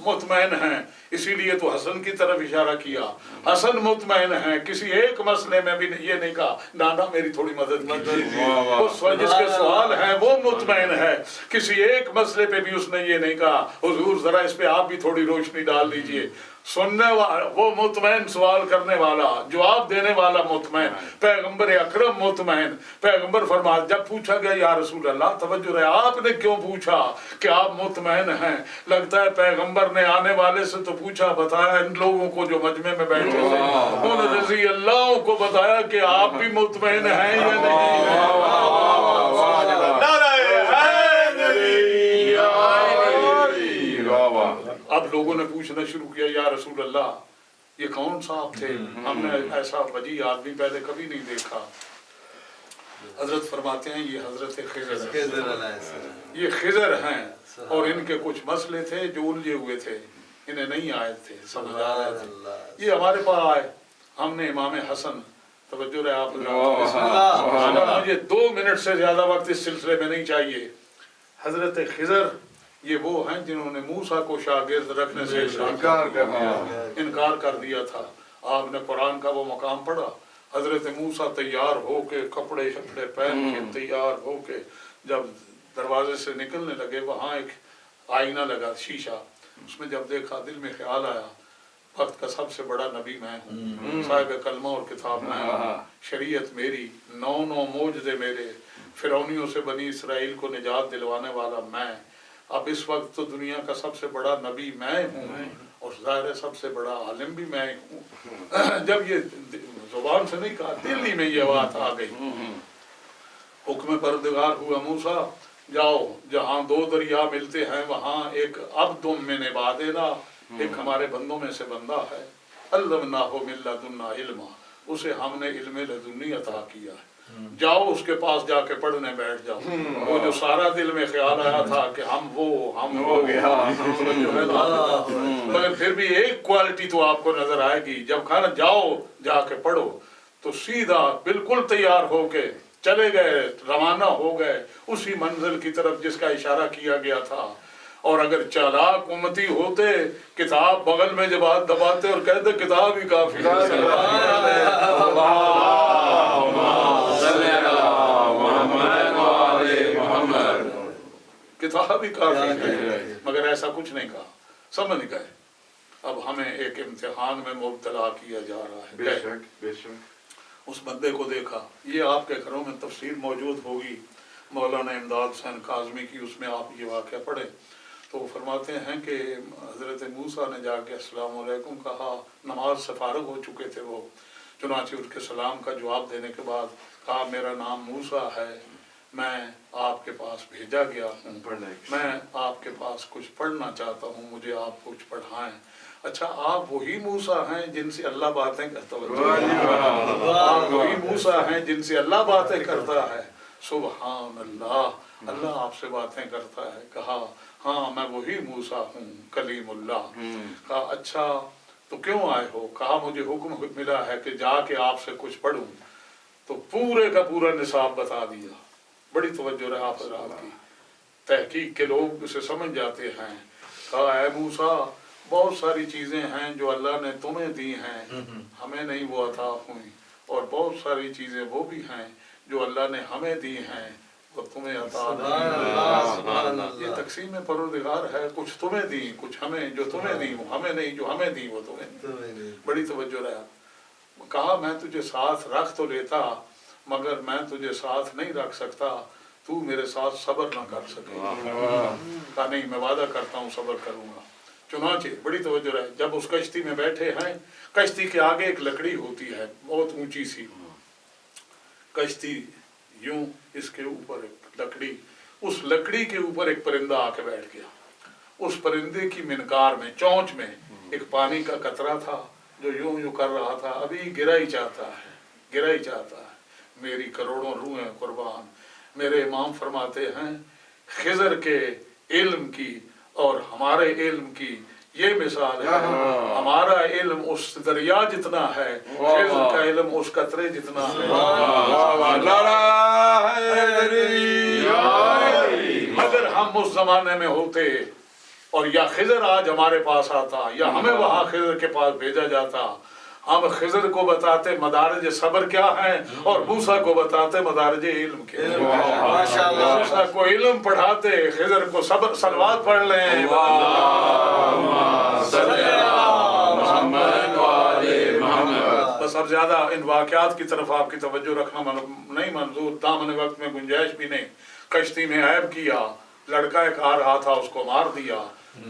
مطمئن ہیں، اسی لیے تو حسن کی طرف اشارہ کیا، حسن مطمئن ہیں، کسی ایک مسئلے میں بھی یہ نہیں کہا نانا میری تھوڑی مدد کیجیے، جس کے سوال ہیں وہ مطمئن ہے، کسی ایک مسئلے پہ بھی اس نے یہ نہیں کہا حضور ذرا اس پہ آپ بھی تھوڑی روشنی ڈال دیجئے، سننے والا وہ مطمئن، سوال کرنے والا، جواب دینے والا مطمئن، پیغمبر اکرم مطمئن۔ پیغمبر فرمایا جب پوچھا گیا یا رسول اللہ توجہ رہے آپ نے کیوں پوچھا کہ آپ مطمئن ہیں؟ لگتا ہے پیغمبر نے آنے والے سے تو پوچھا، بتایا ان لوگوں کو جو مجمع میں بیٹھے تھے ان رضی اللہ کو بتایا کہ آپ بھی مطمئن ہیں یا نہیں؟ اب لوگوں نے پوچھنا شروع کیا یا رسول اللہ یہ کون صاحب تھے، ہم نے ایسا وجیح آدمی پہلے کبھی نہیں دیکھا۔ حضرت فرماتے ہیں یہ حضرت خضر، یہ خضر ہیں، اور ان کے کچھ مسئلے تھے جو الجھے ہوئے تھے، انہیں نہیں آئے تھے، سمجھ آ رہے تھے، یہ ہمارے پاس آئے، ہم نے امام حسن توجہ رہے آپ مجھے 2 منٹ سے زیادہ وقت اس سلسلے میں نہیں چاہیے۔ حضرت خضر یہ وہ ہیں جنہوں نے موسیٰ کو شاگرد رکھنے سے انکار کر دیا تھا۔ آپ نے قرآن کا وہ مقام پڑھا، حضرت موسیٰ تیار ہو کے کپڑے شپڑے پہن کے تیار ہو کے جب دروازے سے نکلنے لگے، وہاں ایک آئینہ لگا شیشہ، اس میں جب دیکھا دل میں خیال آیا وقت کا سب سے بڑا نبی میں ہوں، صاحب کلمہ اور کتاب میں ہوں، شریعت میری، 9 معجزے میرے، فرعونیوں سے بنی اسرائیل کو نجات دلوانے والا میں، اب اس وقت تو دنیا کا سب سے بڑا نبی میں ہوں اور ظاہر سب سے بڑا عالم بھی میں ہوں۔ جب یہ زبان سے نہیں کہا دل ہی میں یہ بات آ گئی، حکم پروردگار ہوا موسیٰ جاؤ جہاں 2 دریا ملتے ہیں وہاں ایک عبد من عبادنا، ایک ہمارے بندوں میں سے بندہ ہے، علمناہ من لدنا علما، اسے ہم نے علم لدنی عطا کیا ہے، جاؤ اس کے پاس جا کے پڑھنے بیٹھ جاؤ۔ وہ جو سارا دل میں خیال آیا تھا کہ ہم ہو گیا، مگر پھر بھی ایک کوالٹی تو آپ کو نظر آئے گی، جب کہا نا جاؤ جا کے پڑھو تو سیدھا بالکل تیار ہو کے چلے گئے، روانہ ہو گئے اسی منزل کی طرف جس کا اشارہ کیا گیا تھا۔ اور اگر چالاک امتی ہوتے کتاب بغل میں جب ہاتھ دباتے اور کہتے کتاب ہی کافی کتاب بھی کافی ہے، مگر ایسا کچھ نہیں کہا، سمجھ گئے اب ہمیں ایک امتحان میں مبتلا کیا جا رہا ہے۔ بے شک بے شک۔ اس بندے کو دیکھا، یہ آپ کے گھروں میں تفسیر موجود ہوگی مولانا امداد حسین کاظمی کی، اس میں آپ یہ واقعہ پڑھیں تو وہ فرماتے ہیں کہ حضرت موسیٰ نے جا کے السلام علیکم کہا، نماز سے فارغ ہو چکے تھے وہ، چنانچہ ان کے سلام کا جواب دینے کے بعد کہا میرا نام موسیٰ ہے، میں آپ کے پاس بھیجا گیا ہوں، میں آپ کے پاس کچھ پڑھنا چاہتا ہوں، مجھے آپ کچھ پڑھائیں۔ اچھا آپ وہی موسیٰ ہیں جن سے اللہ باتیں کرتا ہے، آپ وہی موسیٰ ہیں جن سے اللہ باتیں کرتا ہے؟ سبحان اللہ، اللہ آپ سے باتیں کرتا ہے۔ کہا ہاں میں وہی موسیٰ ہوں کلیم اللہ۔ کہا اچھا تو کیوں آئے ہو؟ کہا مجھے حکم ملا ہے کہ جا کے آپ سے کچھ پڑھوں، تو پورے کا پورا نصاب بتا دیا۔ بڑی توجہ رہا آپ حضرات کی، تحقیق کے لوگ اسے سمجھ جاتے ہیں۔ کہا اے موسیٰ بہت ساری چیزیں ہیں جو اللہ نے تمہیں دی ہیں، ہمیں نہیں وہ عطا ہوئی، اور بہت ساری چیزیں وہ بھی ہیں جو اللہ نے ہمیں دی ہیں وہ تمہیں عطا نہیں۔ یہ تقسیم پروردگار ہے، کچھ تمہیں دی کچھ ہمیں، جو تمہیں دی وہ ہمیں نہیں، جو ہمیں دی وہ تمہیں۔ بڑی توجہ رہا۔ کہا میں تجھے ساتھ رکھ تو لیتا مگر میں تجھے ساتھ نہیں رکھ سکتا، تو میرے ساتھ صبر نہ کر سکے۔ کہا نہیں میں وعدہ کرتا ہوں صبر کروں گا۔ چنانچہ بڑی توجہ رہے، جب اس کشتی میں بیٹھے ہیں، کشتی کے آگے ایک لکڑی ہوتی ہے بہت اونچی سی، کشتی یوں اس کے اوپر ایک لکڑی، اس لکڑی کے اوپر ایک پرندہ آ کے بیٹھ گیا۔ اس پرندے کی منقار میں، چونچ میں ایک پانی کا قطرہ تھا جو یوں یوں کر رہا تھا، ابھی گرا ہی چاہتا ہے، گرا ہی چاہتا ہے۔ میری کروڑوں روحیں قربان، میرے امام فرماتے ہیں خضر کے علم کی اور ہمارے علم کی یہ مثال ہے، ہمارا علم اس دریا جتنا ہے، خضر کا علم اس قطرے جتنا ہے۔ اگر ہم اس زمانے میں ہوتے اور یا خضر آج ہمارے پاس آتا یا ہمیں وہاں خضر کے پاس بھیجا جاتا، ہم خضر کو بتاتے مدارج صبر کیا ہیں اور موسیٰ کو بتاتے مدارج علم کیا ہیں۔ موسیٰ کو علم پڑھاتے، خضر کو صبر۔ صلوات پڑھ لیں۔ بس اب زیادہ ان واقعات کی طرف آپ کی توجہ رکھنا نہیں منظور، دامن وقت میں گنجائش بھی نہیں۔ کشتی میں عیب کیا، لڑکا ایک آ رہا تھا اس کو مار دیا،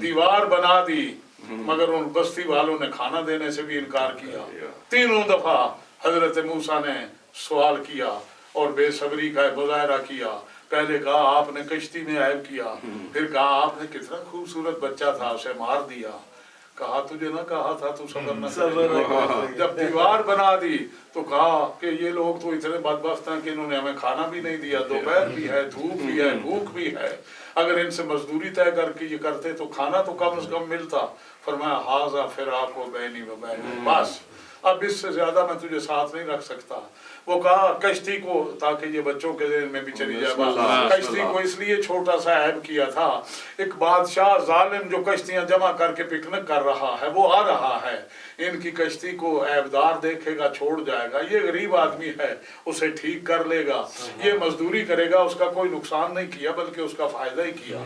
دیوار بنا دی، مگر ان بستی والوں نے کھانا دینے سے بھی انکار کیا۔ تینوں دفعہ حضرت موسیٰ نے سوال کیا اور بے صبری کا مظاہرہ کیا۔ پہلے کہا آپ نے کشتی میں عیب کیا، پھر کہا آپ نے کتنا خوبصورت بچہ تھا اسے مار دیا، کہا تجھے نہ کہا تھا تو صبر نہ کرے۔ جب دیوار بنا دی تو کہا کہ یہ لوگ تو اتنے بدبخت ہیں کہ انہوں نے ہمیں کھانا بھی نہیں دیا، دوپہر بھی ہے، دھوپ بھی ہے، بھوک بھی ہے، اگر ان سے مزدوری طے کر کے یہ کرتے تو کھانا تو کم از کم ملتا۔ فرمایا ھذا فراق بینی و بینک، بس اب اس سے زیادہ میں تجھے ساتھ نہیں رکھ سکتا۔ وہ کہا کشتی کو، تاکہ یہ بچوں کے ذہن میں بھی چلی جائے بات، کشتی کو اس لیے چھوٹا سا عیب کیا تھا، ایک بادشاہ ظالم جو کشتیاں جمع کر کے پکنک کر رہا ہے وہ آ رہا ہے، ان کی کشتی کو عیبدار دیکھے گا چھوڑ جائے گا، یہ غریب آدمی ہے اسے ٹھیک کر لے گا، یہ مزدوری کرے گا، اس کا کوئی نقصان نہیں کیا بلکہ اس کا فائدہ ہی کیا،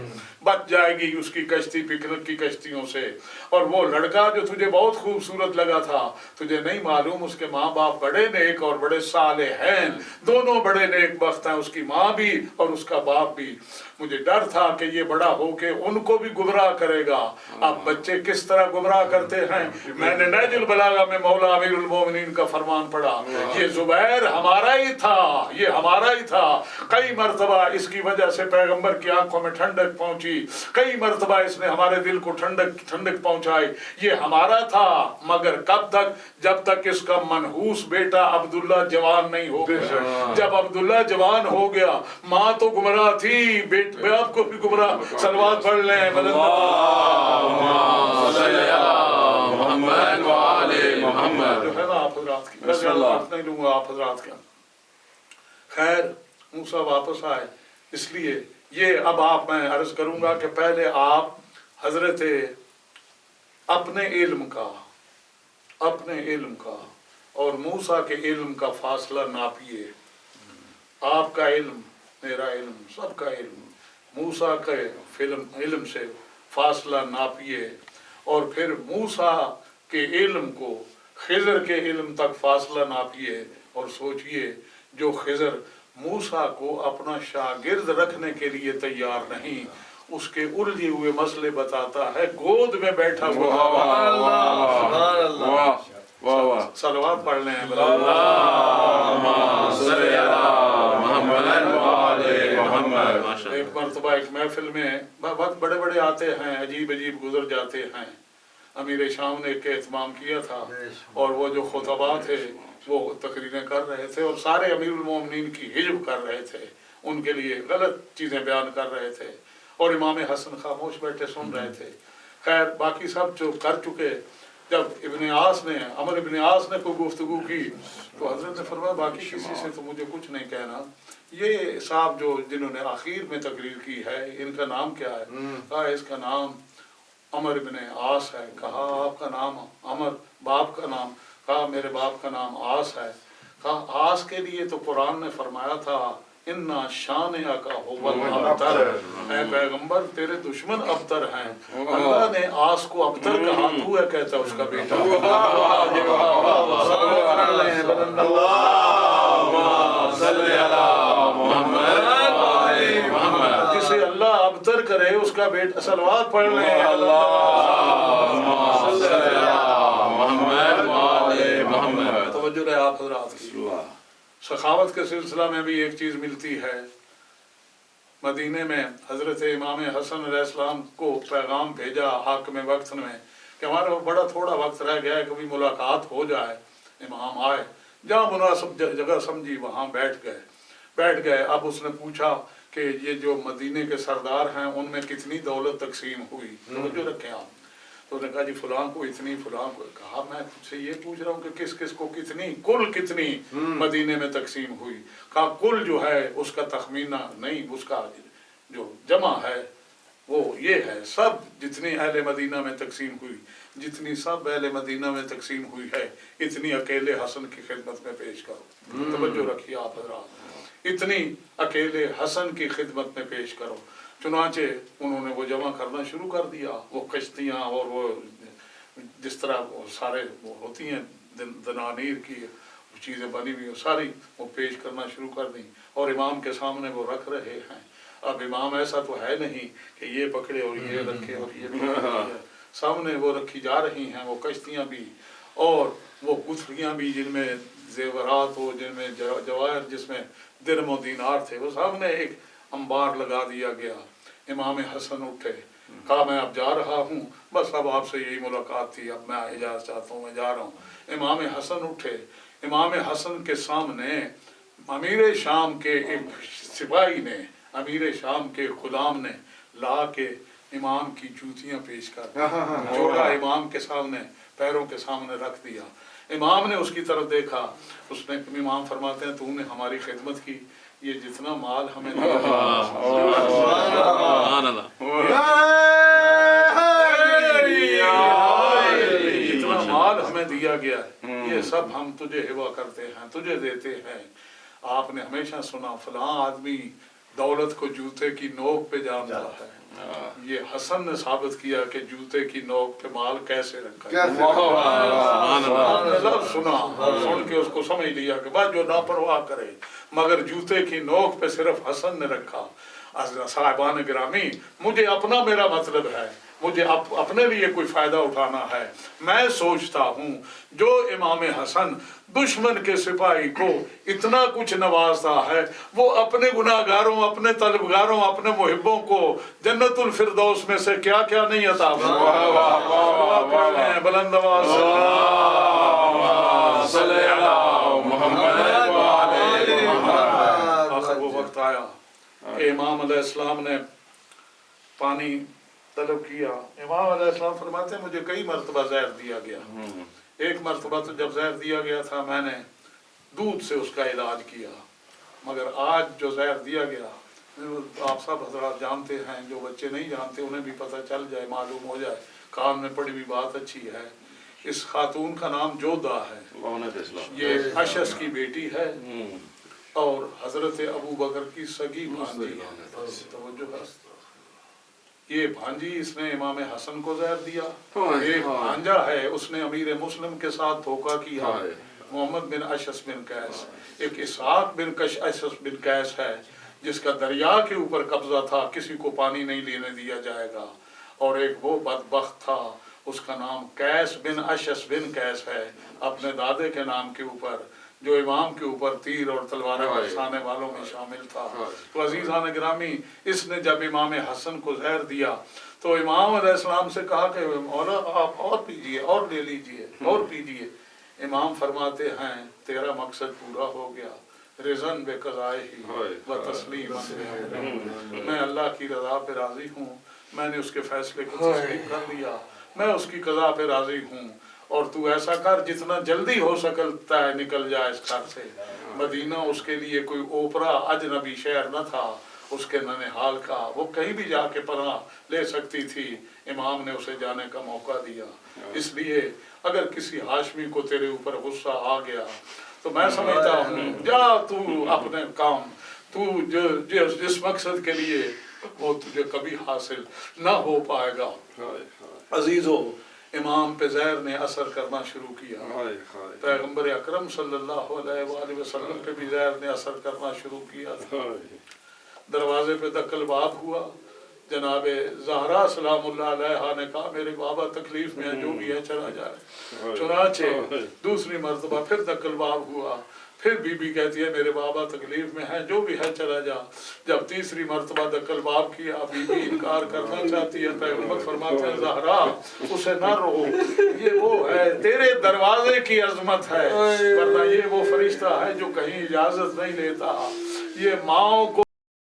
بچ جائے گی اس کی کشتی پکنک کی کشتیوں سے۔ اور وہ لڑکا جو تجھے بہت خوبصورت لگا تھا، تجھے نہیں معلوم اس کے ماں باپ بڑے نیک اور بڑے صالح ہیں، دونوں بڑے نیک بخت ہیں، اس کی ماں بھی اور اس کا باپ بھی۔ مجھے ڈر تھا کہ یہ بڑا ہو کے ان کو بھی گمراہ کرے گا۔ اب بچے کس طرح گمراہ کرتے ہیں، میں نے نہج البلاغہ میں مولا امیر المومنین کا فرمان پڑھا، یہ زبیر ہمارا ہی تھا، یہ ہمارا ہی تھا، کئی مرتبہ اس کی وجہ سے پیغمبر کی آنکھوں میں ٹھنڈک پہنچی، کئی مرتبہ اس نے ہمارے دل کو ٹھنڈک پہنچائی، یہ ہمارا تھا، مگر کب تک؟ جب تک اس کا منحوس بیٹا عبداللہ جوان نہیں ہو گیا۔ جب عبداللہ جوان ہو گیا، ماں تو گمراہ تھی، باپ کو بھی گمراہ۔ صلوات پڑھ لیں محمد وآل محمد۔ جو ہے نا آپ حضرات کی، میں زیادہ وقت نہیں لوں گا آپ حضرات کا۔ خیر موسیٰ واپس آئے، اس لیے یہ اب آپ میں عرض کروں گا کہ پہلے آپ حضرت اپنے علم کا اور موسیٰ کے علم کا فاصلہ ناپیے۔ آپ کا علم، میرا علم، سب کا علم موسیٰ کے علم سے فاصلہ ناپیے اور پھر موسیٰ کے علم کو خضر کے علم تک فاصلہ ناپیے اور سوچئے جو خضر موسیٰ کو اپنا شاگرد رکھنے کے لیے تیار نہیں، اس کے الجھے ہوئے مسئلے بتاتا ہے، گود میں بیٹھا ہوا صلوات پڑھ لیں ایک مرتبہ ایک محفل میں بہت بڑے بڑے آتے ہیں، عجیب عجیب گزر جاتے ہیں، امیر شام نے ایک اہتمام کیا تھا اور وہ جو خطباء تھے وہ تقریریں کر رہے تھے اور سارے امیر المومنین کی حجب کر رہے تھے، ان کے لیے غلط چیزیں بیان کر رہے تھے اور امام حسن خاموش بیٹھے سن رہے تھے۔ خیر باقی سب جو کر چکے، جب عمر ابن عاص نے کوئی گفتگو کی تو حضرت نے فرمایا باقی کسی سے تو مجھے کچھ نہیں کہنا، یہ صاحب جنہوں نے آخر میں تقریر کی ہے ان کا نام کیا ہے؟ کہا اس کا نام عمر ابن عاص ہے۔ کہا آپ کا نام عمر، باپ کا نام؟ کہا میرے باپ کا نام عاص ہے۔ کہا عاص کے لیے تو قرآن نے فرمایا تھا اِنَّا شَانِئَکَ هُوَ الْأَبْتَرُ، اے پیغمبر تیرے دشمن ابتر ہیں۔ اللہ نے عاص کو ابتر کہا، تو ہے کہتا اس کا بیٹا۔ جسے اللہ ابتر کرے اس کا بیٹا، صلوات پڑھ لیں توجہ رہے آپ حضرات کی۔ سخاوت کے سلسلہ میں بھی ایک چیز ملتی ہے، مدینے میں حضرت امام حسن علیہ السلام کو پیغام بھیجا حاکم وقت میں کہ ہمارا بڑا تھوڑا وقت رہ گیا ہے، کبھی ملاقات ہو جائے۔ امام آئے، جہاں مناسب جگہ سمجھی وہاں بیٹھ گئے۔ اب اس نے پوچھا کہ یہ جو مدینے کے سردار ہیں ان میں کتنی دولت تقسیم ہوئی؟ توجہ رکھیں آپ۔ تو انہوں نے کہا جی فلاں کو اتنی، فلاں کو۔ کہا میں تجھ سے یہ پوچھ رہا ہوں کہ کس کس کو کتنی، کل کتنی مدینے میں تقسیم ہوئی؟ کہا کل جو ہے اس کا تخمینہ نہیں، اس کا جو جمع ہے وہ یہ ہے، سب جتنی اہل مدینہ میں تقسیم ہوئی، جتنی سب اہل مدینہ میں تقسیم ہوئی ہے اتنی اکیلے حسن کی خدمت میں پیش کرو۔ توجہ رکھیے آپ حضرات، اتنی اکیلے حسن کی خدمت میں پیش کرو۔ چنانچہ انہوں نے وہ جمع کرنا شروع کر دیا، وہ کشتیاں اور وہ جس طرح وہ سارے وہ ہوتی ہیں دنانیر کی چیزیں بنی ہوئی ساری وہ پیش کرنا شروع کر دیں اور امام کے سامنے وہ رکھ رہے ہیں۔ اب امام ایسا تو ہے نہیں کہ یہ پکڑے اور یہ رکھے اور یہ پکڑے، سامنے وہ رکھی جا رہی ہیں وہ کشتیاں بھی اور وہ گتھیاں بھی جن میں زیورات ہو، جن میں جواہر، جس میں درم و دینار تھے، وہ سامنے ایک انبار لگا دیا گیا۔ امام حسن اٹھے، کہا میں اب جا رہا ہوں، بس اب آپ سے یہی ملاقات تھی، اب میں اجازت چاہتا ہوں، میں جا رہا ہوں۔ امام حسن اٹھے، امام حسن کے سامنے امیر شام کے ایک سپاہی نے، امیر شام کے غلام نے لا کے امام کی جوتیاں پیش کر دی، جوڑا امام کے سامنے پیروں کے سامنے رکھ دیا۔ امام نے اس کی طرف دیکھا، اس نے، امام فرماتے ہیں تو نے ہماری خدمت کی، یہ جتنا مال ہمیں جتنا مال ہمیں دیا گیا ہے یہ سب ہم تجھے ہبہ کرتے ہیں، تجھے دیتے ہیں۔ آپ نے ہمیشہ سنا فلاں آدمی دولت کو جوتے کی نوک پہ جانتا ہے، یہ حسن نے ثابت کیا کہ جوتے کی نوک پہ مال کیسے رکھا ہے۔ سنا، سن کے اس کو سمجھ لیا کہ بس جو لاپرواہ کرے، مگر جوتے کی نوک پہ صرف حسن نے رکھا۔ صاحبان گرامی، مجھے اپنا میرا مطلب ہے، مجھے اپنے لیے کوئی فائدہ اٹھانا ہے۔ میں سوچتا ہوں جو امام حسن دشمن کے سپاہی کو اتنا کچھ نوازتا ہے، وہ اپنے گناہگاروں، اپنے طلبگاروں، اپنے محبوں کو جنت الفردوس میں سے کیا کیا نہیں عطا فرماتا۔ بلند آواز صلی اللہ محمد۔ آخر وہ وقت آیا کہ امام علیہ السلام نے پانی طلب کیا۔ امام علیہ السلام فرماتے ہیں مجھے کئی مرتبہ زہر دیا گیا، ایک مرتبہ تو جب زہر دیا گیا تھا میں نے دودھ سے اس کا علاج کیا، مگر آج جو زہر دیا گیا آپ سب حضرات جانتے ہیں، جو بچے نہیں جانتے انہیں بھی پتہ چل جائے، معلوم ہو جائے، کان میں پڑی ہوئی بات اچھی ہے۔ اس خاتون کا نام جودہ ہے، یہ اشس کی بیٹی ہے اور حضرت ابو بکر کی سگی بھانجی ہے. توجہ ہے. یہ بھانجی اس نے امام حسن کو زہر دیا. ایک بھانجا ہے اس نے امیر مسلم کے ساتھ دھوکہ کیا، محمد بن اشعث بن قیس. ایک اسحاق بن اشعث بن قیس ہے جس کا دریا کے اوپر قبضہ تھا، کسی کو پانی نہیں لینے دیا جائے گا. اور ایک وہ بدبخت تھا اس کا نام قیس بن اشعث بن قیس ہے، اپنے دادے کے نام کے اوپر، جو امام کے اوپر تیر اور تلواریں برسانے والوں میں شامل تھا. تو عزیزان گرامی، اس نے جب امام حسن کو زہر دیا تو امام علیہ السلام سے کہا کہ مولا آپ اور پیجئے، اور لے لیجئے، اور پیجئے. امام فرماتے ہیں تیرا مقصد پورا ہو گیا. رضن بے قضائے ہی و تسلیم، میں اللہ کی رضا پہ راضی ہوں، میں نے اس کے فیصلے کو تسلیم کر لیا، میں اس کی قضا پہ راضی ہوں. اور تو ایسا کر جتنا جلدی ہو سکتا ہے نکل جائے اس گھر سے. مدینہ اس کے لیے کوئی اوپرا اجنبی شہر نہ تھا، اس کے ننہال کا، وہ کہیں بھی جا کے پناہ لے سکتی تھی. امام نے اسے جانے کا موقع دیا. اس لیے اگر کسی ہاشمی کو تیرے اوپر غصہ آ گیا تو میں سمجھتا ہوں جا تو اپنے کام، تو جس مقصد کے لیے وہ تجھے کبھی حاصل نہ ہو پائے گا. عزیزو، امام پہ زہر نے اثر کرنا شروع کیا. پیغمبر اکرم صلی اللہ علیہ وآلہ وسلم پہ بھی زہر نے اثر کرنا شروع کیا. دروازے پہ دق الباب ہوا. جناب زہرا سلام اللہ علیہ نے کہا میرے بابا تکلیف میں ہے، جو بھی ہے چلا جائے. چنانچہ دوسری مرتبہ پھر دق الباب ہوا. پھر بی بی کہتی ہے میرے بابا تکلیف میں ہے، جو بھی ہے چلا جا. جب تیسری مرتبہ دق الباب کیا، بی بی انکار کرنا چاہتی ہے. پیغمبر فرماتے ہیں زہرا اسے نہ رو، یہ وہ ہے تیرے دروازے کی عظمت ہے، ورنہ یہ وہ فرشتہ ہے جو کہیں اجازت نہیں لیتا. یہ ماں کو